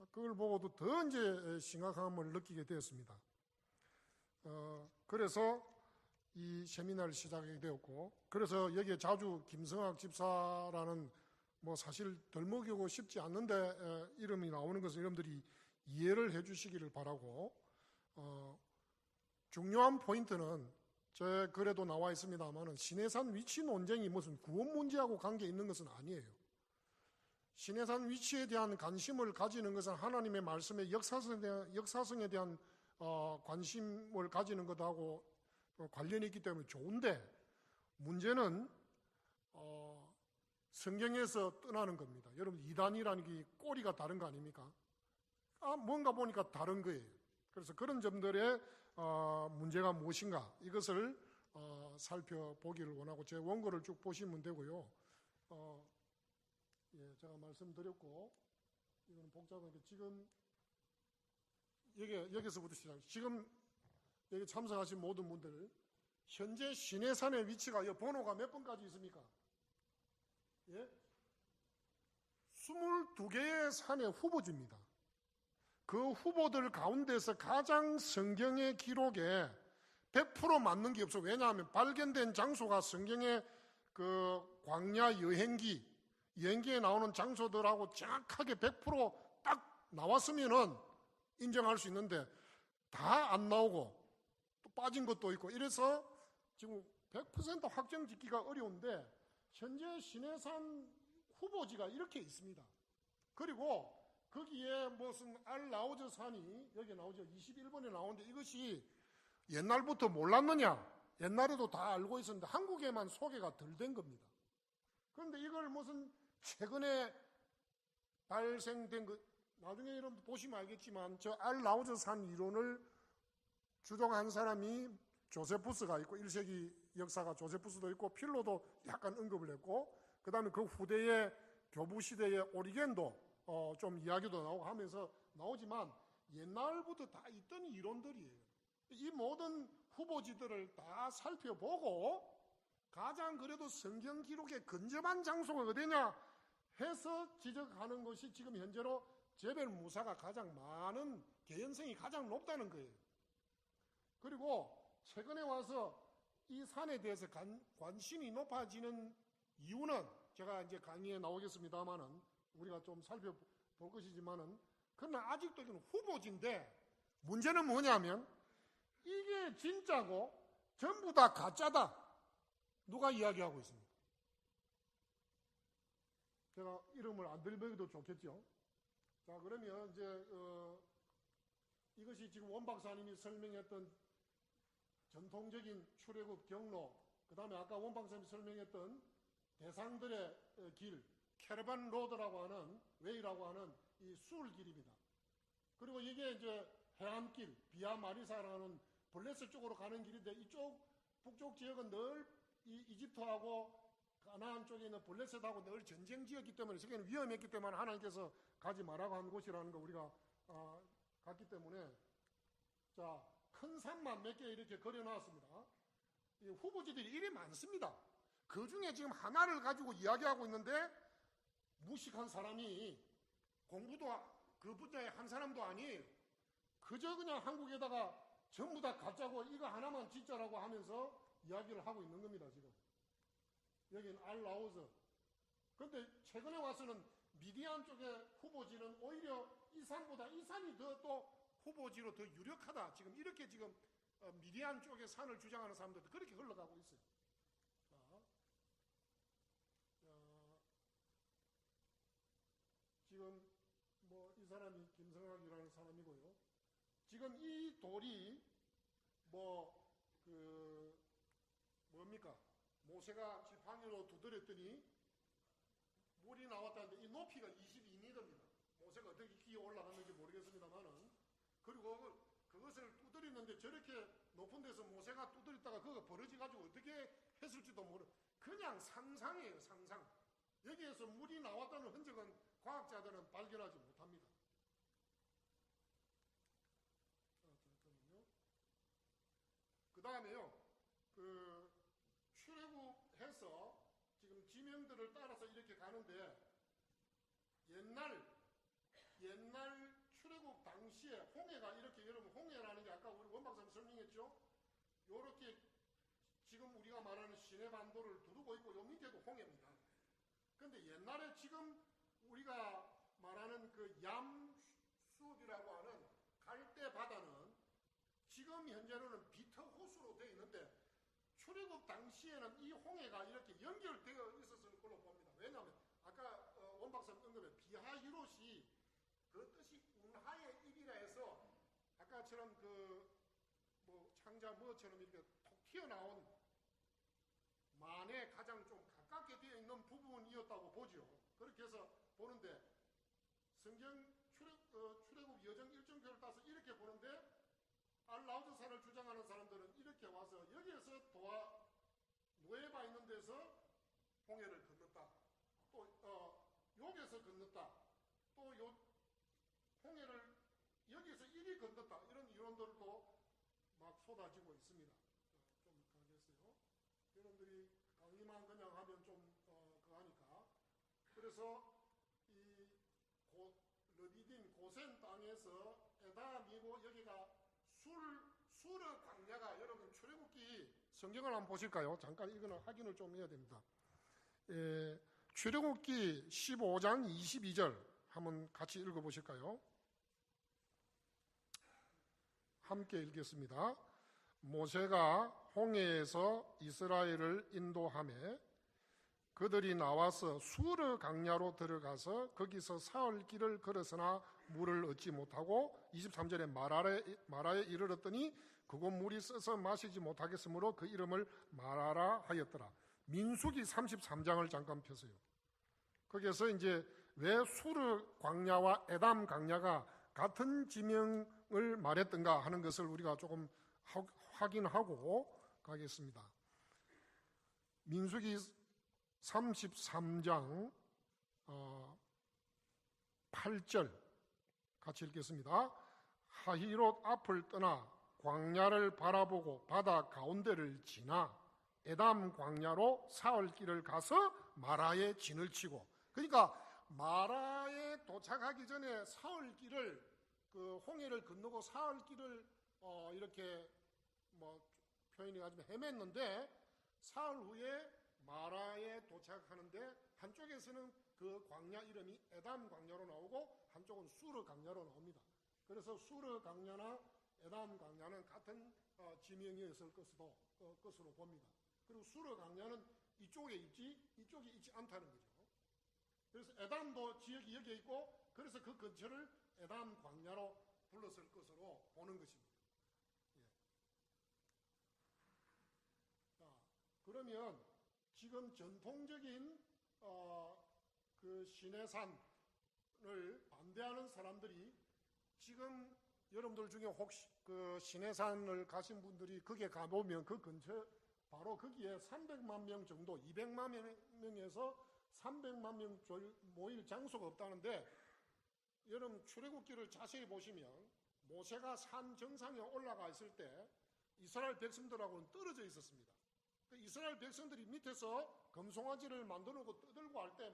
그걸 보고도 더 이제 심각함을 느끼게 되었습니다. 그래서 이 세미나를 시작하게 되었고, 그래서 여기에 자주 김성학 집사라는 뭐 사실 덜 먹이고 싶지 않는데 이름이 나오는 것을 여러분들이 이해를 해 주시기를 바라고, 중요한 포인트는 제 글에도 나와 있습니다만 신해산 위치 논쟁이 무슨 구원 문제하고 관계 있는 것은 아니에요. 신해산 위치에 대한 관심을 가지는 것은 하나님의 말씀의 역사성에 대한 관심을 가지는 것하고 관련이 있기 때문에 좋은데, 문제는 성경에서 떠나는 겁니다. 여러분, 이단이라는 게 꼬리가 다른 거 아닙니까? 뭔가 보니까 다른 거예요. 그래서 그런 점들의 문제가 무엇인가, 이것을 살펴보기를 원하고 제 원고를 쭉 보시면 되고요. 제가 말씀드렸고, 이거는 복잡하게 지금 여기서부터 시작. 지금 여기 참석하신 모든 분들, 현재 신해산의 위치가 이 번호가 몇 번까지 있습니까? 예? 22개의 산의 후보지입니다. 그 후보들 가운데서 가장 성경의 기록에 100% 맞는 게 없어. 왜냐하면 발견된 장소가 성경의 그 광야 여행기에 나오는 장소들하고 정확하게 100%딱 나왔으면은 인정할 수 있는데 다 안 나오고 또 빠진 것도 있고 이래서 지금 100% 확정 짓기가 어려운데, 현재 신해산 후보지가 이렇게 있습니다. 그리고 거기에 무슨 알라우즈 산이 여기 나오죠. 21번에 나오는데 이것이 옛날부터 몰랐느냐? 옛날에도 다 알고 있었는데 한국에만 소개가 덜 된 겁니다. 그런데 이걸 무슨 최근에 발생된 것, 나중에 여러분 보시면 알겠지만 저 알라우즈 산 이론을 주장한 사람이 조세푸스가 있고, 1세기 역사가 조세푸스도 있고 필로도 약간 언급을 했고, 그 다음에 그 후대의 교부 시대의 오리겐도 좀 이야기도 나오고 하면서 나오지만 옛날부터 다 있던 이론들이에요. 이 모든 후보지들을 다 살펴보고 가장 그래도 성경 기록에 근접한 장소가 어디냐 해서 지적하는 것이 지금 현재로 제벨 무사가 가장 많은 개연성이 가장 높다는 거예요. 그리고 최근에 와서 이 산에 대해서 관심이 높아지는 이유는 제가 이제 강의에 나오겠습니다만은 우리가 좀 살펴볼 것이지만은 그러나 아직도 이건 후보지인데 문제는 뭐냐면 이게 진짜고 전부 다 가짜다. 누가 이야기하고 있습니까? 제가 이름을 안 들려도 좋겠죠. 자, 그러면 이제 이것이 지금 원 박사님이 설명했던 전통적인 출애굽 경로, 그 다음에 아까 원 박사님이 설명했던 대상들의 길, 캐러반 로드라고 하는, 웨이라고 하는 이 수울길입니다. 그리고 이게 이제 해안길, 비아 마리사라는 블레셋 쪽으로 가는 길인데 이쪽 북쪽 지역은 늘 이집트하고 가나안 쪽에 있는 블레셋하고 늘 전쟁 지역이기 때문에 저기는 위험했기 때문에 하나님께서 가지 말라고 한 곳이라는 거 우리가 갔기 때문에 자, 큰 산만 몇 개 이렇게 그려놨습니다. 이 후보지들이 이리 많습니다. 그 중에 지금 하나를 가지고 이야기하고 있는데 무식한 사람이 공부도 그 분야의 한 사람도 아니에요. 그저 그냥 한국에다가 전부 다 가짜고 이거 하나만 진짜라고 하면서 이야기를 하고 있는 겁니다, 지금. 여기는 알라우즈. 그런데 최근에 와서는 미디안 쪽의 후보지는 오히려 이 산보다 이 산이 더 또 후보지로 더 유력하다. 지금 이렇게 지금 미디안 쪽의 산을 주장하는 사람들도 그렇게 흘러가고 있어요. 지금 뭐 이 사람이 김성학이라는 사람이고요. 지금 이 돌이 뭡니까? 모세가 지팡이로 두드렸더니 물이 나왔다는데 이 높이가 22m입니다. 모세가 어떻게 기어 올라갔는지 모르겠습니다만은 그리고 그것을 두드리는데 저렇게 높은 데서 모세가 두드렸다가 그거 벌어져가지고 어떻게 했을지도 그냥 상상이에요, 상상. 여기에서 물이 나왔다는 흔적은 과학자들은 발견하지 못합니다. 그 다음에요, 출애굽해서 지금 지명들을 따라서 이렇게 가는데 옛날 출애굽 당시에 홍해가 이렇게 여러분 홍해라는 게 아까 우리 원 박사님 설명했죠? 요렇게 지금 우리가 말하는 시내반도를 두르고 있고 요 밑에도 홍해입니다. 근데 옛날에 지금 우리가 말하는 그 얌수이라고 하는 갈대 바다는 지금 현재로는 비터 호수로 되어 있는데 출애굽 당시에는 이 홍해가 이렇게 연결되어 있었을 걸로 봅니다. 왜냐하면 아까 원 박사님 언급한 비하히롯이 그 뜻이 운하의 입이라 해서 아까처럼 창자 뭐처럼 이렇게 톡 튀어나온 만에 가장 좀 가깝게 되어 있는 부분이었다고 보죠. 그렇게 해서 보는데 성경 출애굽 여정 일정표를 따서 이렇게 보는데 알라우드산을 주장하는 사람들은 이렇게 와서 여기에서 노예바 있는 데서 홍해를 건넜다. 또 여기에서 건넜다. 또 홍해를 여기에서 이리 건넜다. 이런 이론들도 막 쏟아지고 있습니다. 좀 가겠어요. 여러분들이 강의만 그냥 하면 좀 그거 하니까. 그래서 이 르디딘 고센 땅에서 에담이고 여기가 수르 광야가 여러분 출애굽기 성경을 한번 보실까요? 잠깐 이거는 확인을 좀 해야 됩니다. 출애굽기 15장 22절 한번 같이 읽어보실까요? 함께 읽겠습니다. 모세가 홍해에서 이스라엘을 인도하며 그들이 나와서 수르 강야로 들어가서 거기서 사흘 길을 걸었으나 물을 얻지 못하고 23절에 마라에 이르렀더니 그곳 물이 써서 마시지 못하겠으므로 그 이름을 마라라 하였더라. 민수기 33장을 잠깐 펴세요. 거기에서 이제 왜 수르 광야와 에담 광야가 같은 지명을 말했던가 하는 것을 우리가 조금 확인하고 가겠습니다. 민수기 33장 8절 같이 읽겠습니다. 하히롯 앞을 떠나 광야를 바라보고 바다 가운데를 지나 에담 광야로 사흘 길을 가서 마라에 진을 치고, 그러니까 마라에 도착하기 전에 사흘 길을 그 홍해를 건너고 사흘 길을 이렇게 뭐 표현이 가지고 헤맸는데 사흘 후에 마라에 도착하는데 한쪽에서는 그 광야 이름이 에담 광야로 나오고 한쪽은 수르 광야로 나옵니다. 그래서 수르 광야나 에담 광야는 같은 지명이었을 것으로 봅니다. 그리고 수르 광야는 이쪽에 있지 이쪽에 있지 않다는 거죠. 그래서 에담도 지역이 여기에 있고 그래서 그 근처를 에담 광야로 불렀을 것으로 보는 것입니다. 예. 자, 그러면 지금 전통적인 그 시내산을 반대하는 사람들이 지금 여러분들 중에 혹시 그 시내산을 가신 분들이 거기에 가보면 그 근처 바로 거기에 300만 명 정도 200만 명에서 300만 명 모일 장소가 없다는데 여러분 출애굽기를 자세히 보시면 모세가 산 정상에 올라가 있을 때 이스라엘 백성들하고는 떨어져 있었습니다. 이스라엘 백성들이 밑에서 금송아지를 만들고 떠들고 할 때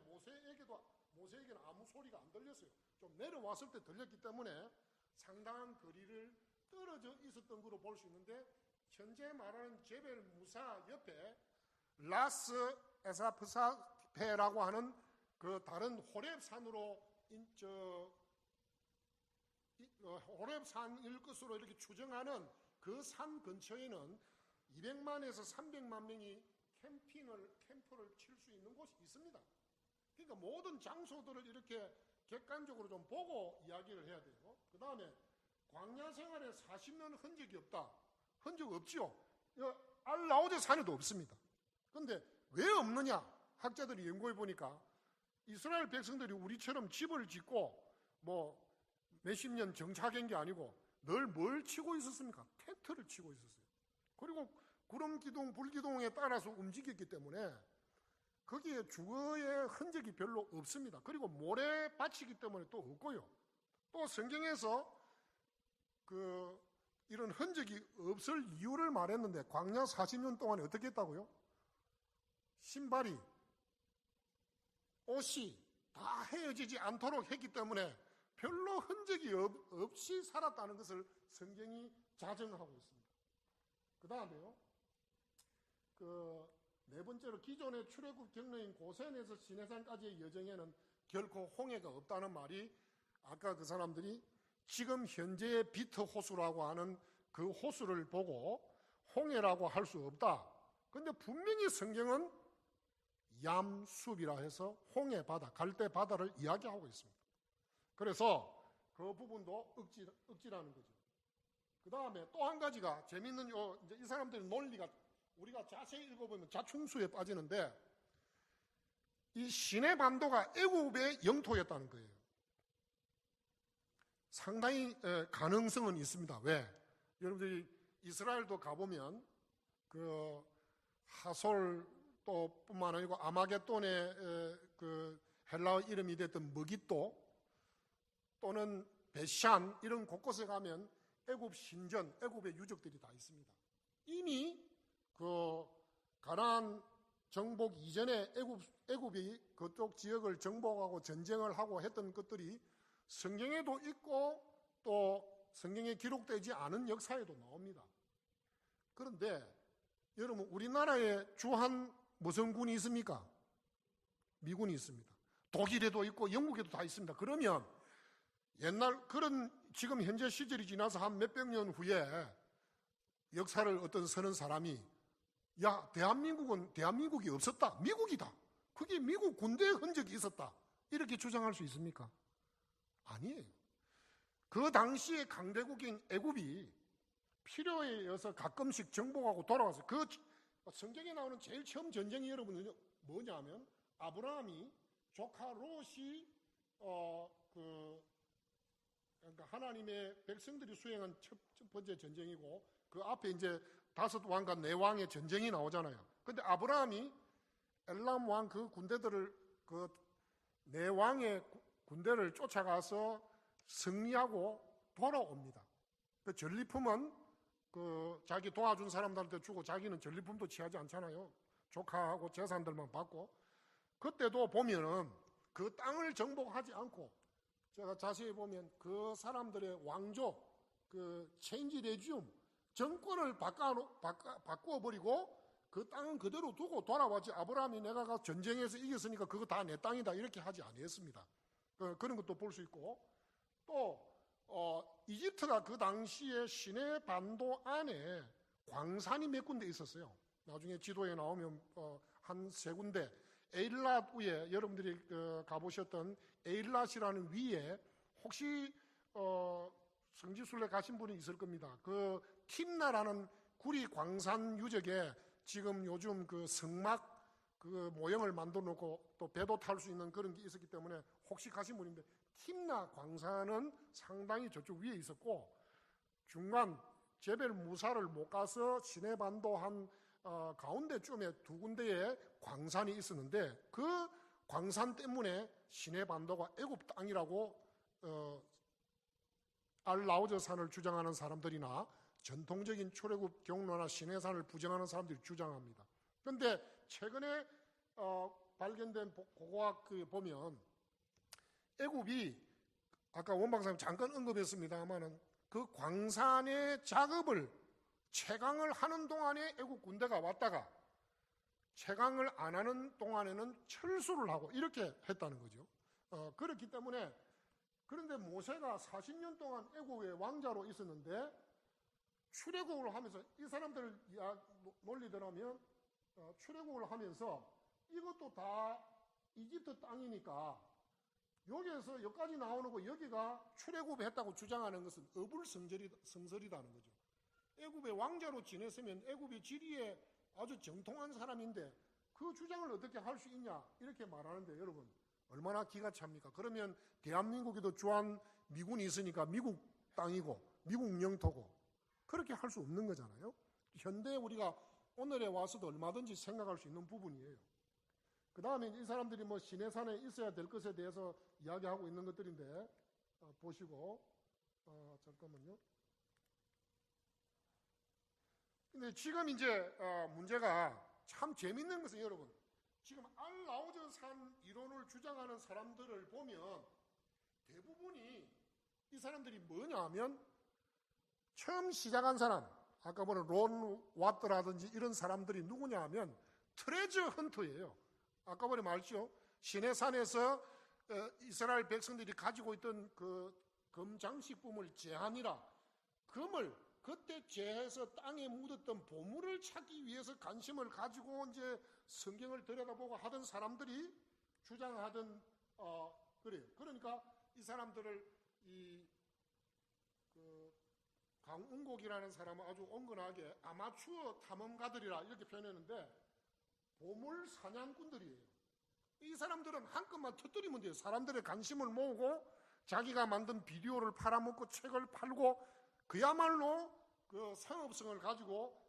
모세에게는 아무 소리가 안 들렸어요. 좀 내려왔을 때 들렸기 때문에 상당한 거리를 떨어져 있었던 것으로 볼 수 있는데 현재 말하는 제벨 무사 옆에 라스 에사프사페라고 하는 그 다른 호렙산으로 호렙산일 것으로 이렇게 추정하는 그 산 근처에는 200만에서 300만 명이 캠프를 칠 수 있는 곳이 있습니다. 그러니까 모든 장소들을 이렇게 객관적으로 좀 보고 이야기를 해야 돼요. 그 다음에 광야 생활에 40년 흔적이 없다. 흔적 없지요. 알라오제 산에도 없습니다. 그런데 왜 없느냐? 학자들이 연구해 보니까 이스라엘 백성들이 우리처럼 집을 짓고 뭐 몇십 년 정착한 게 아니고 늘 뭘 치고 있었습니까? 텐트를 치고 있었어요. 그리고 구름 기둥, 불 기둥에 따라서 움직였기 때문에 거기에 주거의 흔적이 별로 없습니다. 그리고 모래밭이기 때문에 또 없고요. 또 성경에서 이런 흔적이 없을 이유를 말했는데 광야 40년 동안에 어떻게 했다고요? 신발이, 옷이 다 헤어지지 않도록 했기 때문에 별로 흔적이 없이 살았다는 것을 성경이 자정하고 있습니다. 그 다음에요. 네 번째로 기존의 출애굽 경로인 고센에서 시내산까지의 여정에는 결코 홍해가 없다는 말이 아까 그 사람들이 지금 현재의 비트 호수라고 하는 그 호수를 보고 홍해라고 할 수 없다. 그런데 분명히 성경은 얌숲이라 해서 홍해 바다, 갈대 바다를 이야기하고 있습니다. 그래서 그 부분도 억지라는 거죠. 그 다음에 또 한 가지가 재밌는 이제 이 사람들의 논리가 우리가 자세히 읽어보면 자충수에 빠지는데 이 시내 반도가 애굽의 영토였다는 거예요. 상당히 가능성은 있습니다. 왜? 여러분들이 이스라엘도 가보면 그 하솔 또 뿐만 아니고 아마겟돈의 그 헬라어 이름이 됐던 머깃도 또는 베샨 이런 곳곳에 가면 애굽 신전, 애굽의 유적들이 다 있습니다. 이미 그 가나안 정복 이전에 애굽이 그쪽 지역을 정복하고 전쟁을 하고 했던 것들이 성경에도 있고 또 성경에 기록되지 않은 역사에도 나옵니다. 그런데 여러분 우리나라에 주한 무슨 군이 있습니까? 미군이 있습니다. 독일에도 있고 영국에도 다 있습니다. 그러면 옛날 그런 지금 현재 시절이 지나서 한 몇백 년 후에 역사를 어떤 서는 사람이 야 대한민국이 없었다. 미국이다. 그게 미국 군대의 흔적이 있었다. 이렇게 주장할 수 있습니까? 아니에요. 그 당시에 강대국인 애굽이 필요에 의해서 가끔씩 정복하고 돌아가서 그 성경에 나오는 제일 처음 전쟁이 여러분 뭐냐면 아브라함이 조카 롯이 그러니까 하나님의 백성들이 수행한 첫 번째 전쟁이고 그 앞에 이제 5 왕과 4 왕의 전쟁이 나오잖아요. 근데 아브라함이 엘람 왕 그 군대들을 그 4 왕의 군대를 쫓아가서 승리하고 돌아옵니다. 그 전리품은 그 자기 도와준 사람들한테 주고 자기는 전리품도 취하지 않잖아요. 조카하고 재산들만 받고. 그때도 보면은 그 땅을 정복하지 않고 제가 자세히 보면 그 사람들의 왕조, 그 체인지 레지움, 정권을 바꾸어버리고 그 땅은 그대로 두고 돌아왔지. 아브라함이 내가 전쟁에서 이겼으니까 그거 다 내 땅이다 이렇게 하지 않았습니다. 그런 것도 볼 수 있고 또 이집트가 그 당시에 시내 반도 안에 광산이 몇 군데 있었어요. 나중에 지도에 나오면 한 세 군데 에일랏 위에 여러분들이 가보셨던 에일랏이라는 위에 혹시 성지순례 가신 분이 있을 겁니다. 그 팀나라는 구리 광산 유적에 지금 요즘 그 성막 그 모형을 만들어 놓고 또 배도 탈 수 있는 그런 게 있었기 때문에 혹시 가신 분인데 팀나 광산은 상당히 저쪽 위에 있었고 중간 제벨 무사를 못 가서 시내반도 한 가운데쯤에 두 군데에 광산이 있었는데 그 광산 때문에 시내반도가 애굽 땅이라고 알라우저 산을 주장하는 사람들이나 전통적인 출애굽 경로나 시내산을 부정하는 사람들이 주장합니다. 그런데 최근에 발견된 고고학 보면 애굽이 아까 원 박사님 잠깐 언급했습니다만은 그 광산의 작업을 채광을 하는 동안에 애굽 군대가 왔다가 채광을 안 하는 동안에는 철수를 하고 이렇게 했다는 거죠. 그렇기 때문에 그런데 모세가 40년 동안 애굽의 왕자로 있었는데 출애굽을 하면서 이 사람들을 논리대로하면 출애굽을 하면서 이것도 다 이집트 땅이니까 여기에서 여기까지 나오는 거 여기가 출애굽했다고 주장하는 것은 어불성설이다는 거죠. 애굽의 왕자로 지냈으면 애굽의 지리에 아주 정통한 사람인데 그 주장을 어떻게 할 수 있냐 이렇게 말하는데 여러분 얼마나 기가 찹니까? 그러면 대한민국에도 주한 미군이 있으니까 미국 땅이고 미국 영토고 그렇게 할 수 없는 거잖아요. 현대 우리가 오늘에 와서도 얼마든지 생각할 수 있는 부분이에요. 그 다음에 이 사람들이 뭐 시내산에 있어야 될 것에 대해서 이야기하고 있는 것들인데 보시고 잠깐만요. 근데 지금 이제 문제가 참 재밌는 것은 여러분 지금 알라우저 산 이론을 주장하는 사람들을 보면 대부분이 이 사람들이 뭐냐 하면 처음 시작한 사람 아까 보는 론 와트라든지 이런 사람들이 누구냐 하면 트레저 헌터예요. 아까 전에 말했죠. 시내산에서 이스라엘 백성들이 가지고 있던 그 금장식품을 제하니라 금을 그때 제해서 땅에 묻었던 보물을 찾기 위해서 관심을 가지고 이제 성경을 들여다보고 하던 사람들이 주장하던 그래요. 그러니까 이 사람들을 강운곡이라는 사람은 아주 온건하게 아마추어 탐험가들이라 이렇게 표현했는데 보물 사냥꾼들이에요. 이 사람들은 한껏만 터뜨리면 돼요. 사람들의 관심을 모으고 자기가 만든 비디오를 팔아먹고 책을 팔고 그야말로 그 상업성을 가지고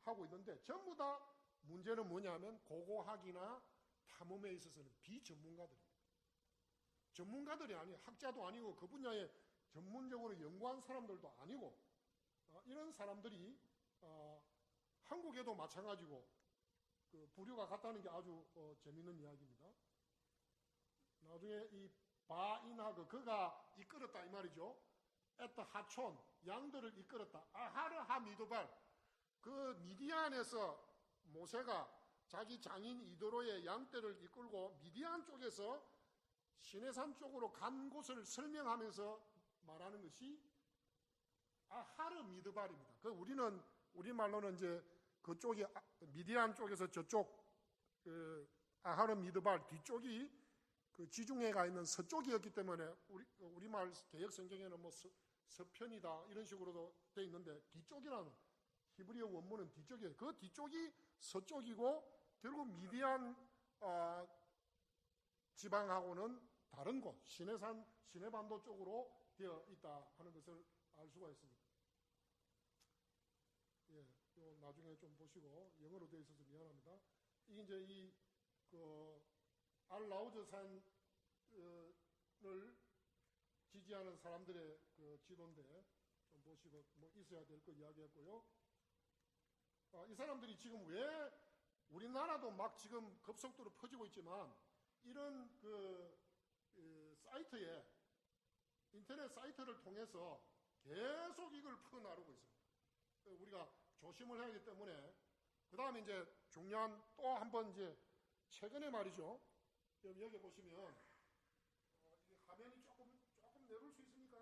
하고 있는데 전부 다 문제는 뭐냐면 고고학이나 탐험에 있어서는 비전문가들입니다. 전문가들이 아니에요. 학자도 아니고 그 분야에 전문적으로 연구한 사람들도 아니고 이런 사람들이 한국에도 마찬가지고 그 부류가 같다는 게 아주 재밌는 이야기입니다. 나중에 이 바이나그 그가 이끌었다 이 말이죠. 에트 하촌 양들을 이끌었다. 아하르하 미도발 그 미디안에서 모세가 자기 장인 이도로의 양떼를 이끌고 미디안 쪽에서 시내산 쪽으로 간 곳을 설명하면서 말하는 것이 아하르 미드발입니다. 그 우리는 우리말로는 이제 그쪽이 미디안 쪽에서 저쪽 그 아하르 미드발 뒤쪽이 그 지중해가 있는 서쪽이었기 때문에 우리말 개역 성경에는 뭐 서편이다 이런 식으로도 돼 있는데 뒤쪽이라는 히브리어 원문은 뒤쪽이에요. 그 뒤쪽이 서쪽이고 결국 미디안 지방하고는 다른 곳 시내산 시내반도 쪽으로 되어 있다 하는 것을 알 수가 있습니다. 예, 요 나중에 좀 보시고 영어로 되어 있어서 미안합니다. 이게 이제 그 알라우저 산을 지지하는 사람들의 그 지도인데 좀 보시고 뭐 있어야 될 거 이야기했고요. 이 사람들이 지금 왜 우리나라도 막 지금 급속도로 퍼지고 있지만 이런 사이트에 인터넷 사이트를 통해서 계속 이걸 풀어나르고 있습니다. 우리가 조심을 해야 하기 때문에 그 다음에 이제 중요한 또 한 번 이제 최근에 말이죠. 여기 보시면 이 화면이 조금 내려올 수 있습니까?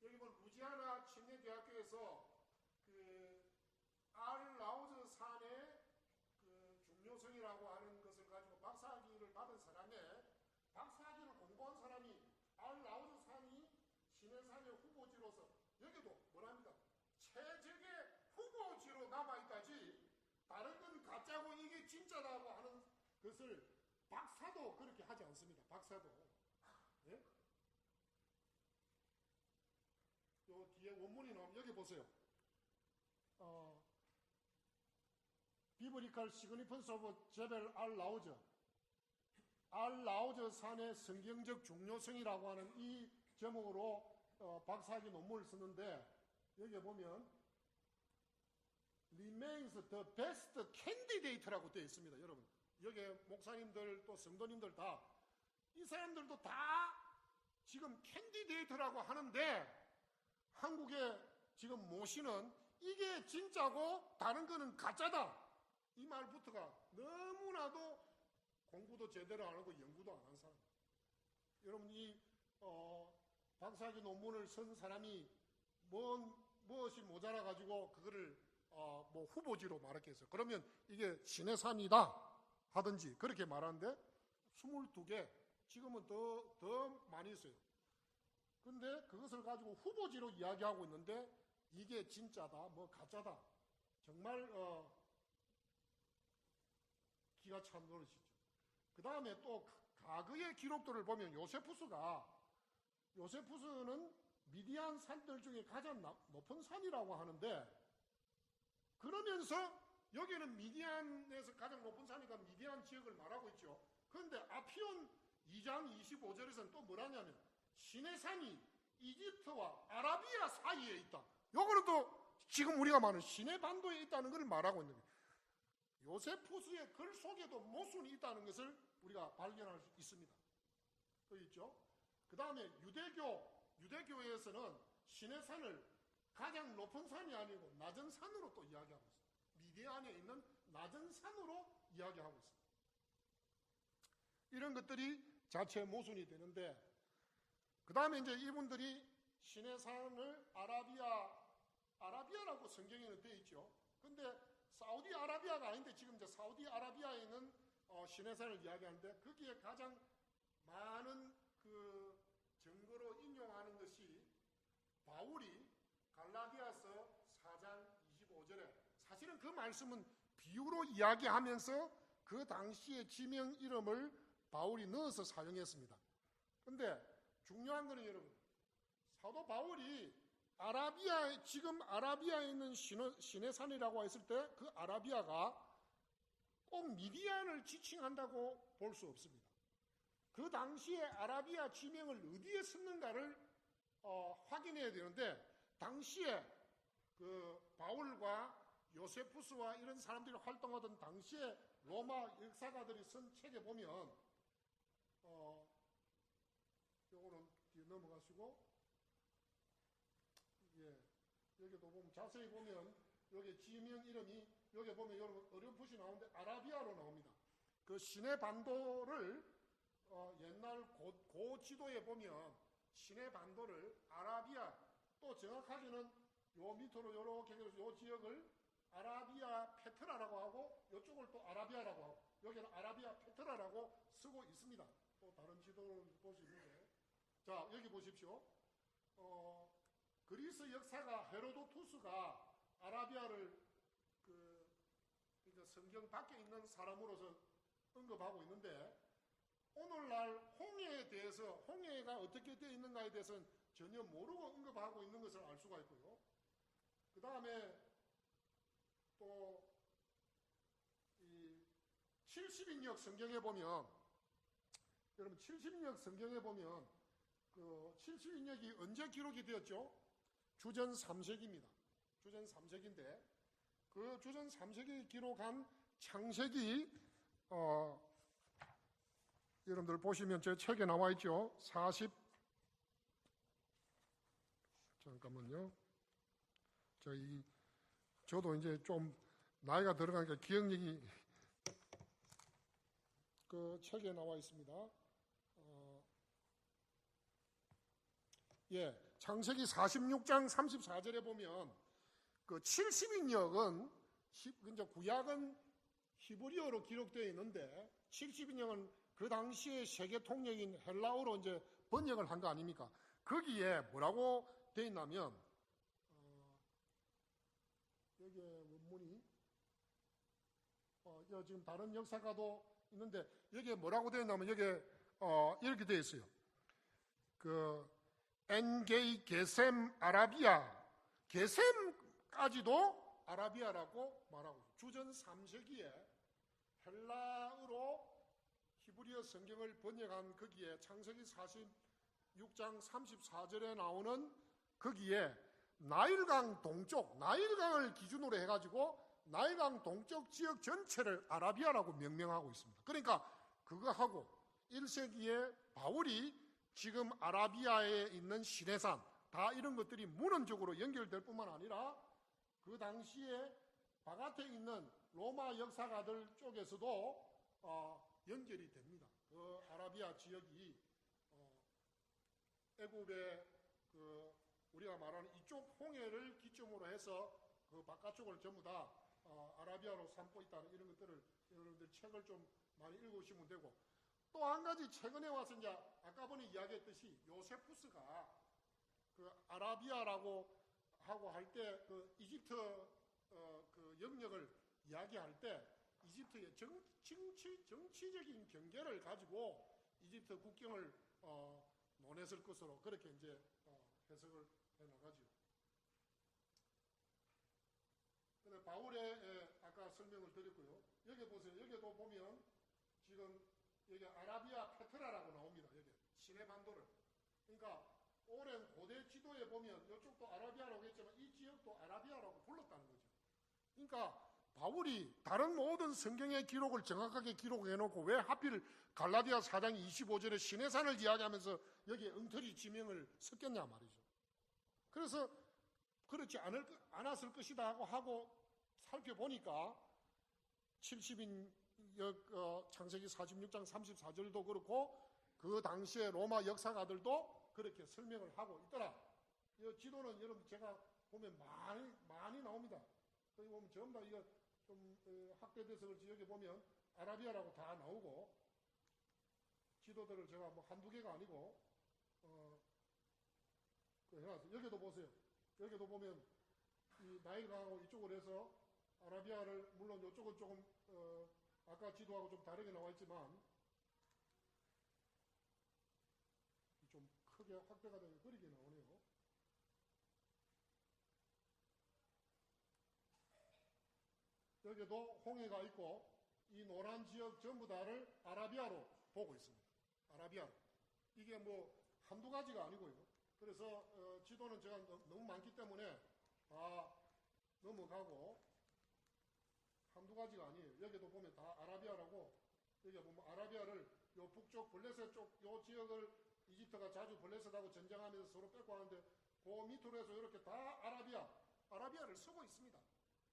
여기 보면 루지아나 침례대학교에서 알라우즈 산의 중요성이라고 하는 것을 가지고 박사학위를 받은 사람의 박사학위를 공부한 사람이 알라우즈 산이 시내산의 후보지로서 여기도 뭐랍니까? 최적의 후보지로 남아있다지 다른 건 가짜고 이게 진짜라고 하는 것을 박사도 그렇게 하지 않습니다. 박사도. 예? 요 뒤에 원문이 나오면 여기 보세요. 비브리칼 시그니펀스 오브 제벨 알라우즈 알라우즈 산의 성경적 중요성이라고 하는 이 제목으로 박사학위 논문을 쓰는데 여기 보면 remains the best candidate라고 되어 있습니다. 여러분 여기 목사님들 또 성도님들 다 이 사람들도 다 지금 캔디데이트라고 하는데 한국에 지금 모시는 이게 진짜고 다른 거는 가짜다. 이 말부터가 너무나도 공부도 제대로 안 하고 연구도 안 한 사람. 여러분 이 박사학위 논문을 쓴 사람이 무엇이 모자라 가지고 그거를 뭐 후보지로 말했겠어요. 그러면 이게 신의 산이다 하든지 그렇게 말하는데 22개 지금은 더 많이 있어요. 근데 그것을 가지고 후보지로 이야기하고 있는데 이게 진짜다, 뭐 가짜다. 정말 기가 찬 노릇이죠. 그 다음에 또 과거의 기록들을 보면 요세푸스는 미디안 산들 중에 가장 높은 산이라고 하는데 그러면서 여기는 미디안에서 가장 높은 산이니까 미디안 지역을 말하고 있죠. 그런데 아피온 2장 25절에서는 또 뭐라냐면 신의 산이 이집트와 아라비아 사이에 있다. 요거는 또 지금 우리가 말하는 신의 반도에 있다는 걸 말하고 있는 거예요. 요세푸스의 글 속에도 모순이 있다는 것을 우리가 발견할 수 있습니다. 또 있죠. 그 다음에 유대교에서는 신의 산을 가장 높은 산이 아니고 낮은 산으로 또 이야기하고 있습니다. 미디안에 있는 낮은 산으로 이야기하고 있습니다. 이런 것들이 자체 모순이 되는데 그 다음에 이제 이분들이 신의 산을 아라비아라고 성경에는 되어 있죠. 근데 사우디아라비아가 아닌데 지금 이제 사우디아라비아에 있는 신의 산을 이야기하는데 거기에 가장 많은 그 증거로 인용하는 것이 바울이 갈라디아서 4장 25절에 사실은 그 말씀은 비유로 이야기하면서 그 당시의 지명 이름을 바울이 넣어서 사용했습니다. 근데 중요한 거는 여러분 사도 바울이 지금 아라비아에 있는 신의 산이라고 했을 때 그 아라비아가 꼭 미디안을 지칭한다고 볼 수 없습니다. 그 당시에 아라비아 지명을 어디에 썼는가를 확인해야 되는데 당시에 그 바울과 요세푸스와 이런 사람들이 활동하던 당시에 로마 역사가들이 쓴 책에 보면 요거는 뒤에 넘어가시고 여기도 보면 자세히 보면 여기 지명 이름이 여기 보면 여러분 어렴풋이 나오는데 아라비아로 나옵니다. 그 시내 반도를 옛날 고 지도에 보면 시내 반도를 아라비아 또 정확하게는 요 밑으로 이렇게 요 지역을 아라비아 페트라라고 하고 이쪽을 또 아라비아라고 하고 여기는 아라비아 페트라라고 쓰고 있습니다. 또 다른 지도를 보시는데 자 여기 보십시오. 그리스 역사가 헤로도투스가 아라비아를 그러니까 성경 밖에 있는 사람으로서 언급하고 있는데 오늘날 홍해에 대해서 홍해가 어떻게 되어 있는가에 대해서는 전혀 모르고 언급하고 있는 것을 알 수가 있고요. 그 다음에 또 이 70인역 성경에 보면 여러분 70인역 성경에 보면 그 70인역이 언제 기록이 되었죠? 주전 3세기입니다. 주전 3세기인데 그 주전 3세기에 기록한 창세기 여러분들 보시면 제 책에 나와 있죠. 잠깐만요. 저도 이제 좀 나이가 들어가니까 기억력이 그 책에 나와 있습니다. 창세기 46장 34절에 보면 그 70인역은 이제 구약은 히브리어로 기록되어 있는데 70인역은 그 당시에 세계 통역인 헬라어로 이제 번역을 한 거 아닙니까? 거기에 뭐라고 되어 있냐면 여기에 원문이 지금 다른 역사가도 있는데 여기에 뭐라고 되어 있냐면 여기에 이렇게 되어 있어요. 그 엔게이 게셈 아라비아 게셈까지도 아라비아라고 말하고 있어요. 주전 3세기에 헬라어로 히브리어 성경을 번역한 거기에 창세기 46장 34절에 나오는 거기에 나일강 동쪽, 나일강을 기준으로 해가지고 나일강 동쪽 지역 전체를 아라비아라고 명명하고 있습니다. 그러니까 그거하고 1세기에 바울이 지금 아라비아에 있는 시내산 다 이런 것들이 문헌적으로 연결될 뿐만 아니라 그 당시에 바깥에 있는 로마 역사가들 쪽에서도 연결이 됩니다. 그 아라비아 지역이 애굽의 그 우리가 말하는 이쪽 홍해를 기점으로 해서 그 바깥쪽을 전부 다 아라비아로 삼고 있다는 이런 것들을 여러분들 책을 좀 많이 읽으시면 되고, 또 한 가지 최근에 와서 이제 아까 전에 이야기했듯이 요세푸스가 그 아라비아라고 하고 할 때 그 이집트 그 영역을 이야기할 때 이집트의 정치적인 경계를 가지고 이집트 국경을 논했을 것으로 그렇게 이제 해석을 해 나가죠. 근데 바울의 아까 설명을 드렸고요. 여기 보세요. 여기도 보면 지금 여기 아라비아 페트라라고 나옵니다. 여기 시내 반도를. 그러니까 오랜 고대 지도에 보면 이쪽도 아라비아라고 했지만 이 지역도 아라비아라고 불렀다는 거죠. 그러니까 바울이 다른 모든 성경의 기록을 정확하게 기록해 놓고 왜 하필 갈라디아 4장 25절에 시내산을 이야기하면서 여기에 엉터리 지명을 섞였냐 말이죠. 그래서 그렇지 않았을 것이다 하고 살펴보니까 70인 창세기 46장 34절도 그렇고 그 당시에 로마 역사가들도 그렇게 설명을 하고 있더라. 이 지도는 여러분 제가 보면 많이 나옵니다. 여기 보면 전부 다 이거 좀 학대돼서 그렇지 여기 보면 아라비아라고 다 나오고 지도들을 제가 뭐 한두 개가 아니고 해놨어요. 여기도 보세요. 여기도 보면 이 나일강하고 이쪽으로 해서 아라비아를 물론 이쪽은 조금 아까 지도하고 좀 다르게 나와 있지만 좀 크게 확대가 되게 그리게 나오네요. 여기도 홍해가 있고 이 노란 지역 전부 다를 아라비아로 보고 있습니다. 아라비아. 이게 뭐 한두 가지가 아니고요. 그래서 지도는 제가 너무 많기 때문에 다 넘어가고 한두 가지가 아니에요. 여기도 보면 다 아라비아라고 여기 보면 아라비아를 요 북쪽 블레셋 쪽 요 지역을 이집트가 자주 블레셋하고 전쟁하면서 서로 뺏고 하는데 그 밑으로 해서 이렇게 다 아라비아를 쓰고 있습니다.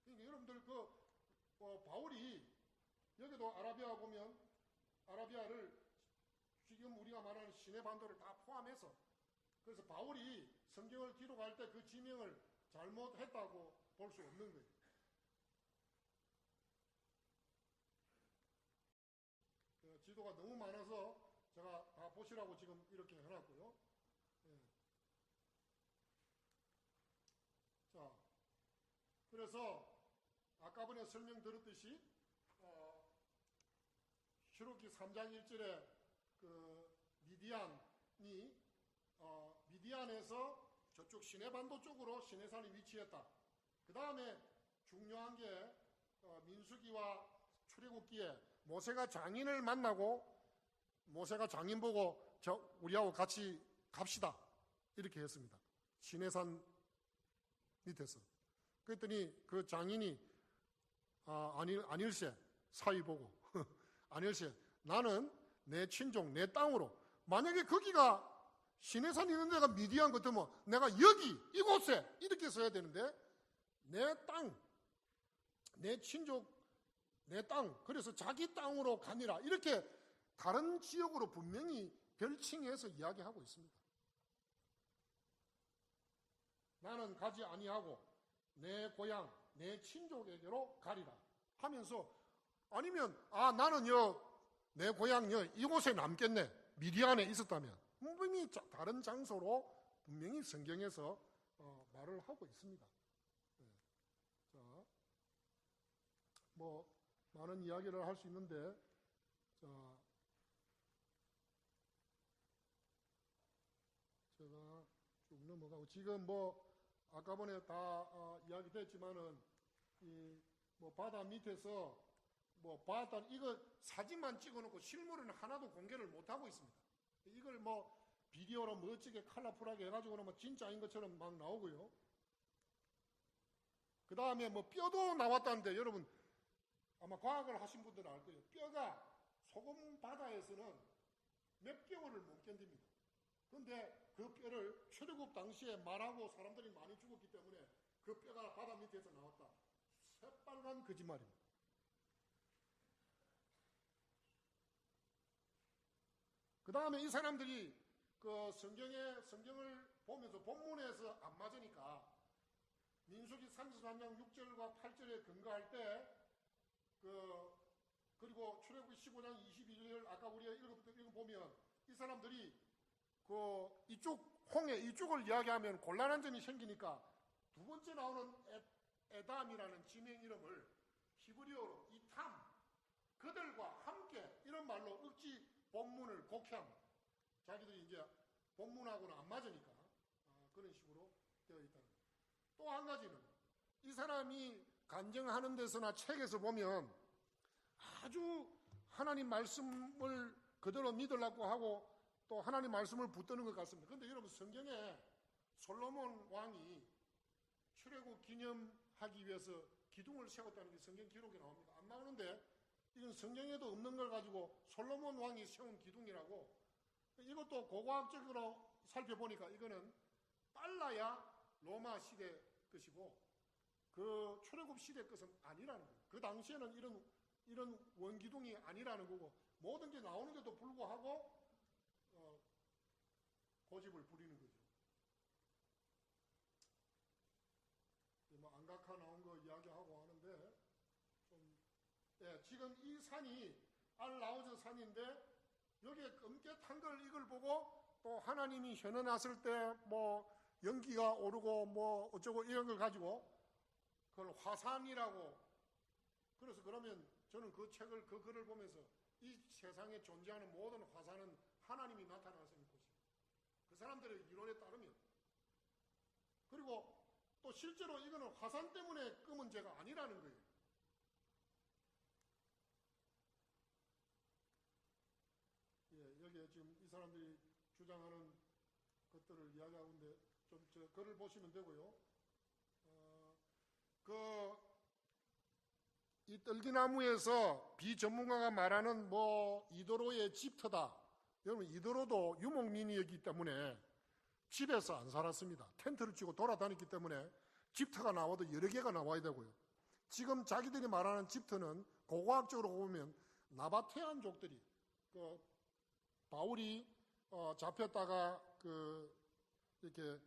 그러니까 여러분들 바울이 여기도 아라비아 보면 아라비아를 지금 우리가 말하는 시내 반도를 다 포함해서 그래서 바울이 성경을 기록할 때 그 지명을 잘못했다고 볼 수 없는 거예요. 지도가 너무 많아서 제가 다 보시라고 지금 이렇게 해놨고요. 네. 자, 그래서 아까 전에 설명드렸듯이 히브리서 3장 1절에 그 미디안에서 저쪽 시내반도 쪽으로 시내산이 위치했다. 그 다음에 중요한 게 민수기와 출애굽기에 모세가 장인을 만나고 모세가 장인 보고 우리하고 같이 갑시다 이렇게 했습니다. 시내산 밑에서. 그랬더니 그 장인이 아닐세 사위 보고 아니었어요. 나는 내 친족, 내 땅으로. 만약에 거기가 시내산 있는 데가 미디안 같으면 내가 여기 이곳에 이렇게 써야 되는데 내 땅, 내 친족, 내 땅, 그래서 자기 땅으로 가니라 이렇게 다른 지역으로 분명히 별칭해서 이야기하고 있습니다. 나는 가지 아니하고 내 고향, 내 친족에게로 가리라 하면서 아니면 나는요 내 고향요 이곳에 남겠네 미디안에 있었다면 분명히 다른 장소로 분명히 성경에서 말을 하고 있습니다. 자, 뭐 많은 이야기를 할 수 있는데 자, 제가 쭉 넘어가고 지금 뭐 아까 전에 다 이야기됐지만은 뭐 바다 밑에서 뭐 바다 이거 사진만 찍어놓고 실물은 하나도 공개를 못 하고 있습니다. 이걸 뭐 비디오로 멋지게 컬러풀하게 해가지고는 뭐 진짜인 것처럼 막 나오고요. 그 다음에 뭐 뼈도 나왔다는데 여러분 아마 과학을 하신 분들은 알 거예요. 뼈가 소금 바다에서는 몇 개월을 못 견딥니다. 그런데 그 뼈를 출애굽 당시에 말하고 사람들이 많이 죽었기 때문에 그 뼈가 바다 밑에서 나왔다. 새빨간 거짓말입니다. 그 다음에 이 사람들이 그 성경을 보면서 본문에서 안 맞으니까 민수기 33장 6절과 8절에 근거할 때 그리고 출애굽기 15장 21절 아까 우리가 읽어보면 이 사람들이 이쪽 홍해 이쪽을 이야기하면 곤란한 점이 생기니까 두 번째 나오는 에담이라는 지명 이름을 히브리어로 이탐 그들과 함께 이런 말로 억지 본문을 곡해합니다. 자기들이 이제 본문하고는 안 맞으니까 그런 식으로 되어 있다는 거예요. 또 한 가지는 이 사람이 간증하는 데서나 책에서 보면 아주 하나님 말씀을 그대로 믿으려고 하고 또 하나님 말씀을 붙드는 것 같습니다. 그런데 여러분 성경에 솔로몬 왕이 출애굽 기념하기 위해서 기둥을 세웠다는 게 성경 기록에 나옵니다. 안 나오는데 이건 성경에도 없는 걸 가지고 솔로몬 왕이 세운 기둥이라고 이것도 고고학적으로 살펴보니까 이거는 빨라야 로마 시대 것이고 그 출애굽 시대 것은 아니라는 거예요. 그 당시에는 이런 원기둥이 아니라는 거고 모든 게 나오는데도 불구하고 고집을 부리는 거죠. 뭐 안각화 나온 거 이야기하고 하는데 지금 이 산이 알라우즈 산인데 여기에 검게 걸 이걸 보고 또 하나님이 현현했을 때 뭐 연기가 오르고 뭐 어쩌고 이런 걸 가지고 그걸 화산이라고 그래서 그러면 저는 그 책을 그 글을 보면서 이 세상에 존재하는 모든 화산은 하나님이 나타나서 그 사람들의 이론에 따르면 그리고 또 실제로 이거는 화산 때문에 그 문제가 아니라는 거예요. 여기에 지금 이 사람들이 주장하는 것들을 이야기하고 있는데 좀 저 글을 보시면 되고요. 이 떨기나무에서 비전문가가 말하는 뭐 이도로의 집터다. 여러분 이도로도 유목민이었기 때문에 집에서 안 살았습니다. 텐트를 치고 돌아다녔기 때문에 집터가 나와도 여러 개가 나와야 되고요. 지금 자기들이 말하는 집터는 고고학적으로 보면 나바테안족들이 바울이 잡혔다가 이렇게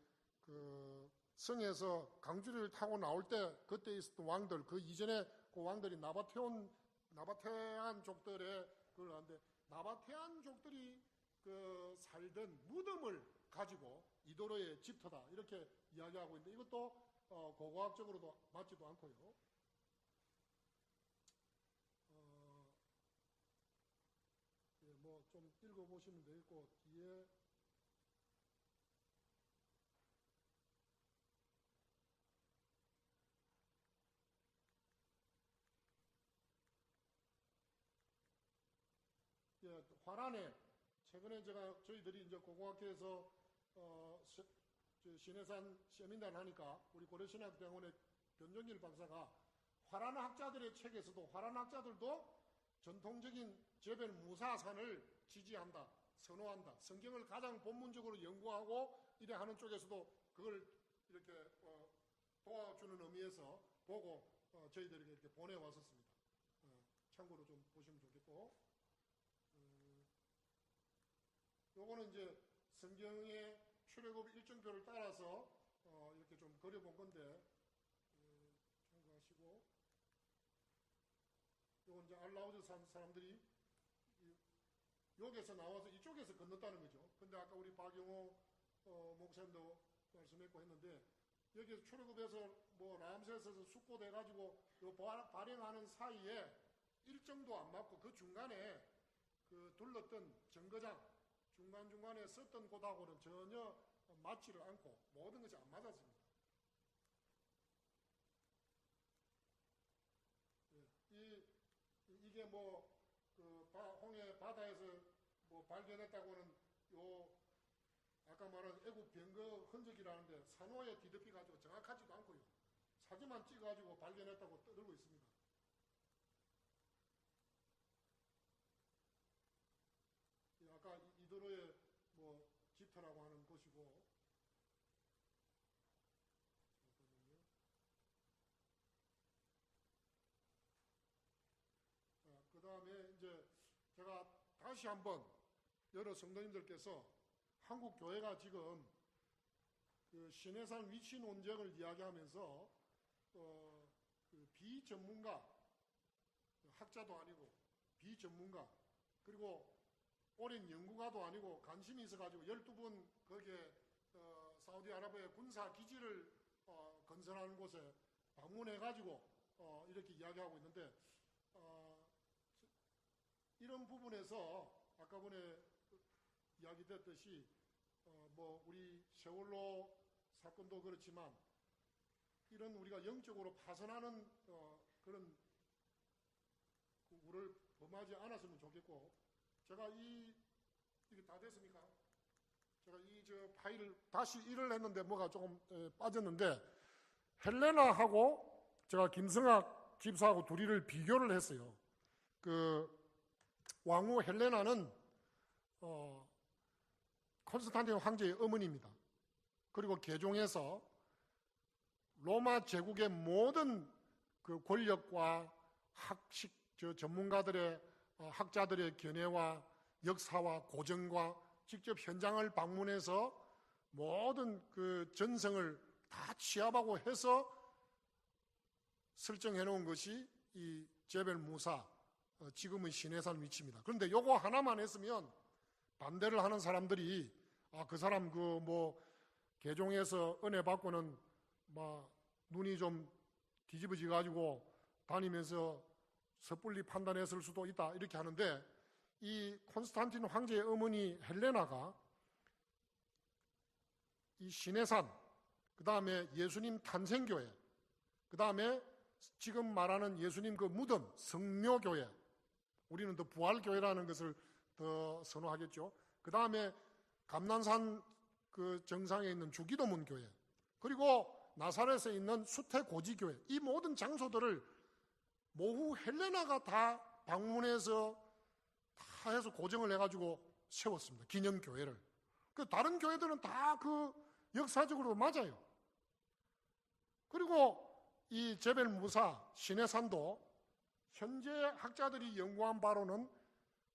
성에서 강주리를 타고 나올 때 그때 있었던 왕들 그 이전에 그 왕들이 나바테안족들의 그걸 하는데 나바테안족들이 살던 무덤을 가지고 이도로의 집터다 이렇게 이야기하고 있는데 이것도 고고학적으로도 맞지도 않고요. 뭐 좀 읽어보시면 되겠고 뒤에 화란에 최근에 저희들이 이제 고고학교에서 신해산 세미나를 하니까 우리 고려신학대학원의 변종길 박사가 화란 학자들의 책에서도 화란 학자들도 전통적인 제벨 무사산을 지지한다, 선호한다. 성경을 가장 본문적으로 연구하고 이래 하는 쪽에서도 그걸 이렇게 도와주는 의미에서 보고 저희들에게 이렇게 보내왔었습니다. 참고로 좀 보시면 좋겠고, 요거는 이제 성경의 출애굽 일정표를 따라서 이렇게 좀 그려본 건데 참고하시고, 요건 이제 알라우드 사람들이 여기에서 나와서 이쪽에서 건넜다는 거죠. 근데 아까 우리 박영호 목사님도 말씀했고 했는데, 여기서 출애굽에서 뭐 람세스에서 숙고돼가지고 요 발행하는 사이에 일정도 안 맞고 그 중간에 그 둘렀던 정거장 중간중간에 썼던 곳하고는 전혀 맞지를 않고 모든 것이 안 맞았습니다. 이게 뭐 그 홍해 바다에서 뭐 발견했다고는 요 아까 말한 애국 병거 흔적이라는데 산호에 뒤덮여 가지고 정확하지도 않고요. 사진만 찍어가지고 발견했다고 떠들고 있습니다. 아까 이도로의 뭐 집터라고 하는 곳이고, 그 다음에 이제 제가 다시 한번 여러 성도님들께서 한국 교회가 지금 그 신해산 위치 논쟁을 이야기하면서 그 비전문가, 학자도 아니고 비전문가, 그리고 오랜 연구가도 아니고 관심이 있어가지고 12분 거기에 사우디아라비아의 군사 기지를 건설하는 곳에 방문해가지고 이렇게 이야기하고 있는데, 이런 부분에서 아까 전에 이야기됐듯이 뭐 우리 세월호 사건도 그렇지만 이런 우리가 영적으로 파선하는 그런 우를 범하지 않았으면 좋겠고, 제가 이게 다 됐습니까? 제가 저 파일을 다시 일을 했는데 뭐가 조금 빠졌는데, 헬레나하고 제가 김성학 집사하고 둘이를 비교를 했어요. 그 왕후 헬레나는 콘스탄틴 황제의 어머니입니다. 그리고 개종해서 로마 제국의 모든 그 권력과 학식 전문가들의 학자들의 견해와 역사와 고정과 직접 현장을 방문해서 모든 그 전성을 다 취합하고 해서 설정해 놓은 것이 이 제벨 무사, 지금은 신해산 위치입니다. 그런데 요거 하나만 했으면 반대를 하는 사람들이 그 사람 그 뭐 개종해서 은혜 받고는 막 눈이 좀 뒤집어져 가지고 다니면서 섣불리 판단했을 수도 있다 이렇게 하는데, 이 콘스탄틴 황제의 어머니 헬레나가 이 신해산, 그 다음에 예수님 탄생교회, 그 다음에 지금 말하는 예수님 그 무덤 성묘교회, 우리는 더 부활교회라는 것을 더 선호하겠죠. 그 다음에 감난산 그 정상에 있는 주기도문 교회, 그리고 나사렛에 있는 수태고지교회, 이 모든 장소들을 모후 헬레나가 다 방문해서 다 해서 고정을 해가지고 세웠습니다. 기념교회를. 그 다른 교회들은 다 그 역사적으로 맞아요. 그리고 이 제벨 무사 신해산도 현재 학자들이 연구한 바로는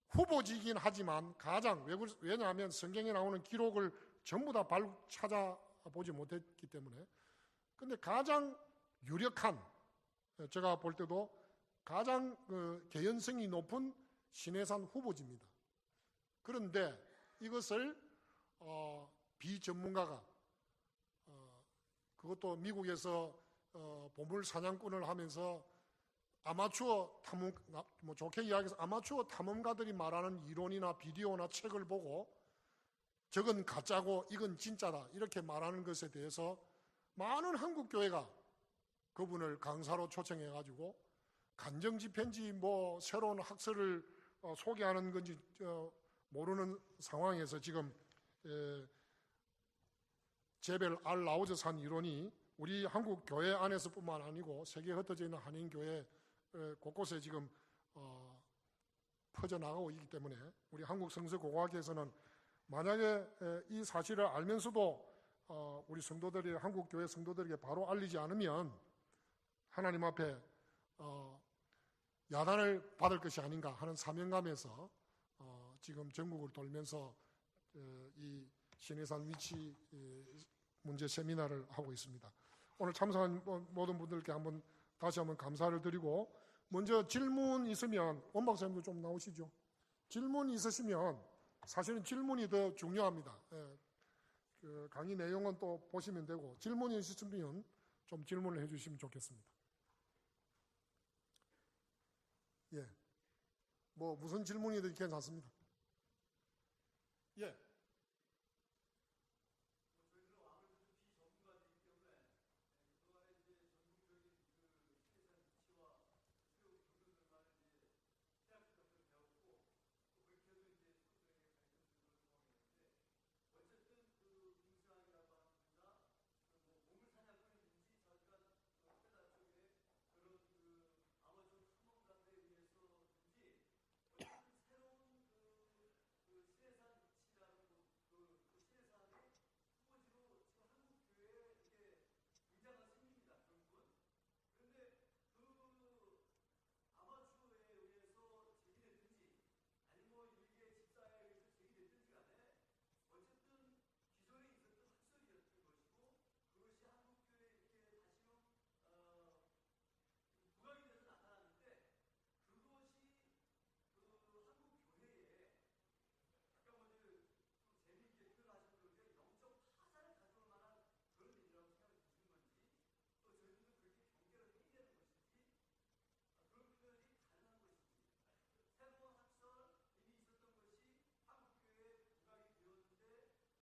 후보지긴 하지만 가장, 왜냐하면 성경에 나오는 기록을 전부 다 찾아보지 못했기 때문에, 근데 가장 유력한, 제가 볼 때도 가장 그 개연성이 높은 신해산 후보지입니다. 그런데 이것을 비전문가가 그것도 미국에서 보물 사냥꾼을 하면서 아마추어 탐험, 뭐 좋게 이야기해서 아마추어 탐험가들이 말하는 이론이나 비디오나 책을 보고 저건 가짜고 이건 진짜다 이렇게 말하는 것에 대해서 많은 한국 교회가 그분을 강사로 초청해가지고 간정집회인지 뭐 새로운 학설을 소개하는 건지 모르는 상황에서 지금 제벨 알 라우즈 산 이론이 우리 한국 교회 안에서뿐만 아니고 세계에 흩어져 있는 한인 교회 곳곳에 지금 퍼져나가고 있기 때문에 우리 한국 성서공학에서는 만약에 이 사실을 알면서도 우리 성도들이 한국 교회 성도들에게 바로 알리지 않으면 하나님 앞에 야단을 받을 것이 아닌가 하는 사명감에서 지금 전국을 돌면서 이 신해산 위치 문제 세미나를 하고 있습니다. 오늘 참석한 모든 분들께 다시 한번 감사를 드리고, 먼저 질문 있으면 원 박사님도 좀 나오시죠. 질문 있으시면 사실은 질문이 더 중요합니다. 그 강의 내용은 또 보시면 되고, 질문이 있으시면 좀 질문을 해주시면 좋겠습니다. 예, 뭐 무슨 질문이든 괜찮습니다. 예.